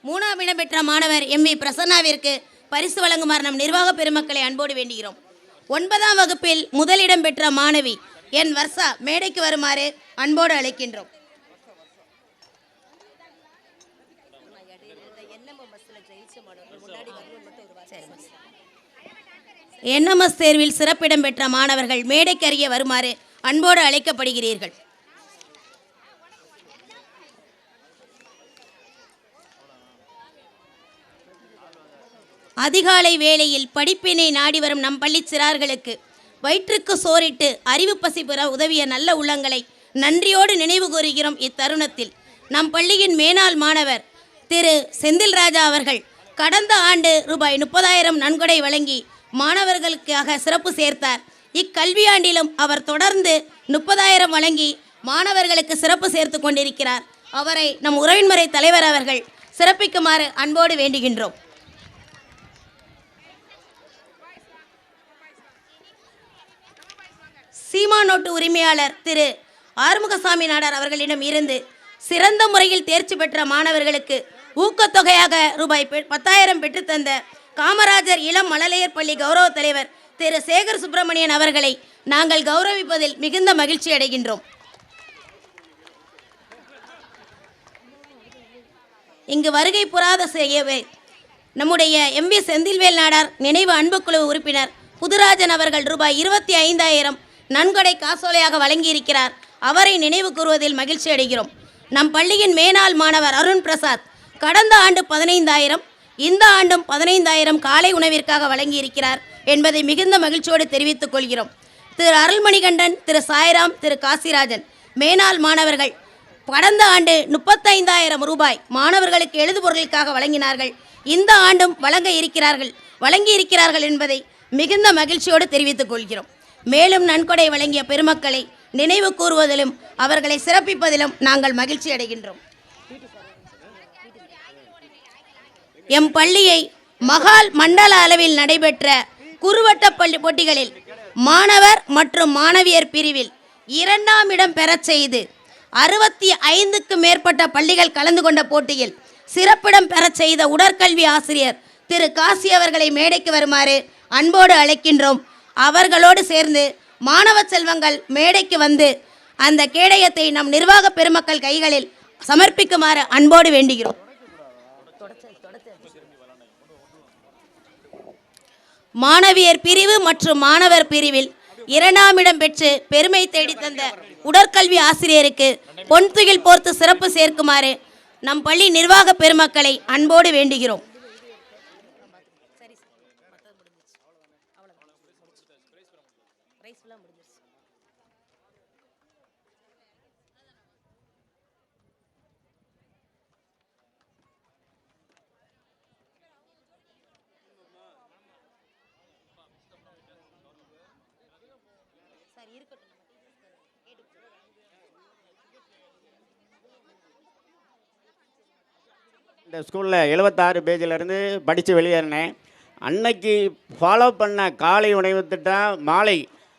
மூணாம் இடம் பெற்ற மாணவர் எம்பி பிரசன்னாவிற்கு பரிசு வழங்குமாறு நம் நிர்வாக பெருமக்களை அன்போடு வேண்டுகிறோம். 9ஆம் வகுப்பில் முதலிடம் பெற்ற மாணவி என் வர்ஷா மேடைக்கு வருமாறு அன்போடு அழைக்கின்றோம். என்எம்எஸ் தேர்வில் சிறப்பிடம் பெற்ற மாணவர்கள் மேடைக்கு அருகே வருமாறு அன்போடு அழைக்கப்படுகிறீர்கள். அதிகாலை வேளையில் படிப்பினை நாடி வரும் நம் பள்ளி சிறார்களுக்கு வயிற்றுக்கு சோறிட்டு அறிவு பசி பெற உதவிய நல்ல உள்ளங்களை நன்றியோடு நினைவு கூறுகிறோம். இத்தருணத்தில் நம் பள்ளியின் மேனாள் மாணவர் திரு செந்தில்ராஜா அவர்கள் கடந்த ஆண்டு ரூபாய் 30,000 நன்கொடை வழங்கி மாணவர்களுக்காக சிறப்பு சேர்த்தார். இக்கல்வியாண்டிலும் அவர் தொடர்ந்து 30,000 வழங்கி மாணவர்களுக்கு சிறப்பு சேர்த்து கொண்டிருக்கிறார். அவரை நம் உறவின்முறை தலைவர் அவர்கள் சிறப்பிக்குமாறு அன்போடு வேண்டுகின்றோம். சீமா நோட்டு உரிமையாளர் திரு ஆறுமுகசாமி நாடார் அவர்களிடம் இருந்து சிறந்த முறையில் தேர்ச்சி பெற்ற மாணவர்களுக்கு ஊக்கத்தொகையாக ரூபாய் 10,000 பெற்றுத்தந்த காமராஜர் இளம் மழலையர் பள்ளி கௌரவ தலைவர் திரு சேகர் சுப்பிரமணியன் அவர்களை நாங்கள் கௌரவிப்பதில் மிகுந்த மகிழ்ச்சி அடைகின்றோம். இங்கு வருகை புராத செய்யவே நம்முடைய எம்பி செந்தில்வேல் நாடார் நினைவு அன்புக்குழு உறுப்பினர் புதுராஜன் அவர்கள் ரூபாய் 25,000 நன்கொடை காசோலையாக வழங்கியிருக்கிறார். அவரை நினைவு கூறுவதில் மகிழ்ச்சி அடைகிறோம். நம் பள்ளியின் மேனாள் மாணவர் அருண் பிரசாத் கடந்த ஆண்டு 15,000 இந்த ஆண்டும் 15,000 காலை உணவிற்காக வழங்கியிருக்கிறார் என்பதை மிகுந்த மகிழ்ச்சியோடு தெரிவித்துக் கொள்கிறோம். திரு அருள்மணிகண்டன், திரு சாய்ராம், திரு காசிராஜன் மேனாள் மாணவர்கள் கடந்த ஆண்டு 35,000 ரூபாய் மாணவர்களுக்கு எழுதுபொருளுக்காக வழங்கினார்கள். இந்த ஆண்டும் வழங்கியிருக்கிறார்கள் என்பதை மிகுந்த மகிழ்ச்சியோடு தெரிவித்துக் கொள்கிறோம். மேலும் நன்கொடை வழங்கிய பெருமக்களை நினைவு கூறுவதிலும் அவர்களை சிறப்பிப்பதிலும் நாங்கள் மகிழ்ச்சி அடைகின்றோம். எம் பள்ளியை மகால் மண்டல அளவில் நடைபெற்ற குறுவட்ட பள்ளி போட்டிகளில் மாணவர் மற்றும் மாணவியர் பிரிவில் 2ஆம் இடம் பெறச் செய்து 65க்கு மேற்பட்ட பள்ளிகள் கலந்து கொண்ட போட்டியில் சிறப்பிடம் பெறச் செய்த உடற்கல்வி ஆசிரியர் திரு காசி அவர்களை மேடைக்கு வருமாறு அன்போடு அழைக்கின்றோம். அவர்களோடு சேர்ந்து மாணவ செல்வங்கள் மேடைக்கு வந்து அந்த கேடயத்தை நம் நிர்வாக பெருமக்கள் கைகளில் சமர்ப்பிக்குமாறு அன்போடு வேண்டுகிறோம். மாணவியர் பிரிவு மற்றும் மாணவர் பிரிவில் 2ஆம் இடம் பெற்று பெருமை தேடித்தந்த உடற்கல்வி ஆசிரியருக்கு பொன்துகில் போர்த்து சிறப்பு சேர்க்குமாறு நம் பள்ளி நிர்வாக பெருமக்களை அன்போடு வேண்டுகிறோம். இந்த ஸ்கூலில் 76 பேஜிலேருந்து படித்து வெளியேறினேன். அன்னைக்கு ஃபாலோ பண்ண காலை உணவு திட்டம், மாலை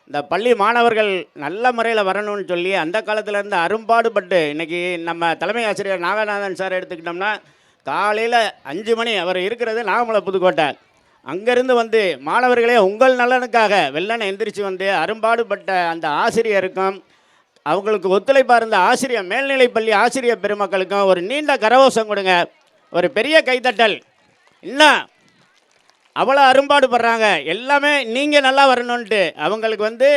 இந்த பள்ளி மாணவர்கள் நல்ல முறையில் வரணும்னு சொல்லி அந்த காலத்துலேருந்து அரும்பாடுபட்டு இன்றைக்கி நம்ம தலைமை ஆசிரியர் நாகநாதன் சார் எடுத்துக்கிட்டோம்னா காலையில் 5 மணி அவர் இருக்கிறது நாகமலை புதுக்கோட்டை. அங்கேருந்து வந்து மாணவர்களே உங்கள் நலனுக்காக வெள்ளனை எந்திரிச்சு வந்து அரும்பாடுபட்ட அந்த ஆசிரியருக்கும் அவங்களுக்கு ஒத்துழைப்பாக இருந்த ஆசிரியர் மேல்நிலைப்பள்ளி ஆசிரியர் பெருமக்களுக்கும் ஒரு நீண்ட கரகோஷம் கொடுங்க, ஒரு பெரிய கைத்தட்டல். இன்னும் அவ்வளோ அரும்பாடுபடுறாங்க, எல்லாமே நீங்கள் நல்லா வரணுன்ட்டு அவங்களுக்கு வந்து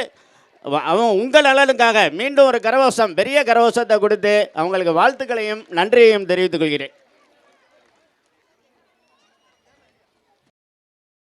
உங்கள் நலனுக்காக மீண்டும் ஒரு கரகோஷம், பெரிய கரகோஷத்தை கொடுத்து அவங்களுக்கு வாழ்த்துக்களையும் நன்றியையும் தெரிவித்துக் கொள்கிறேன்.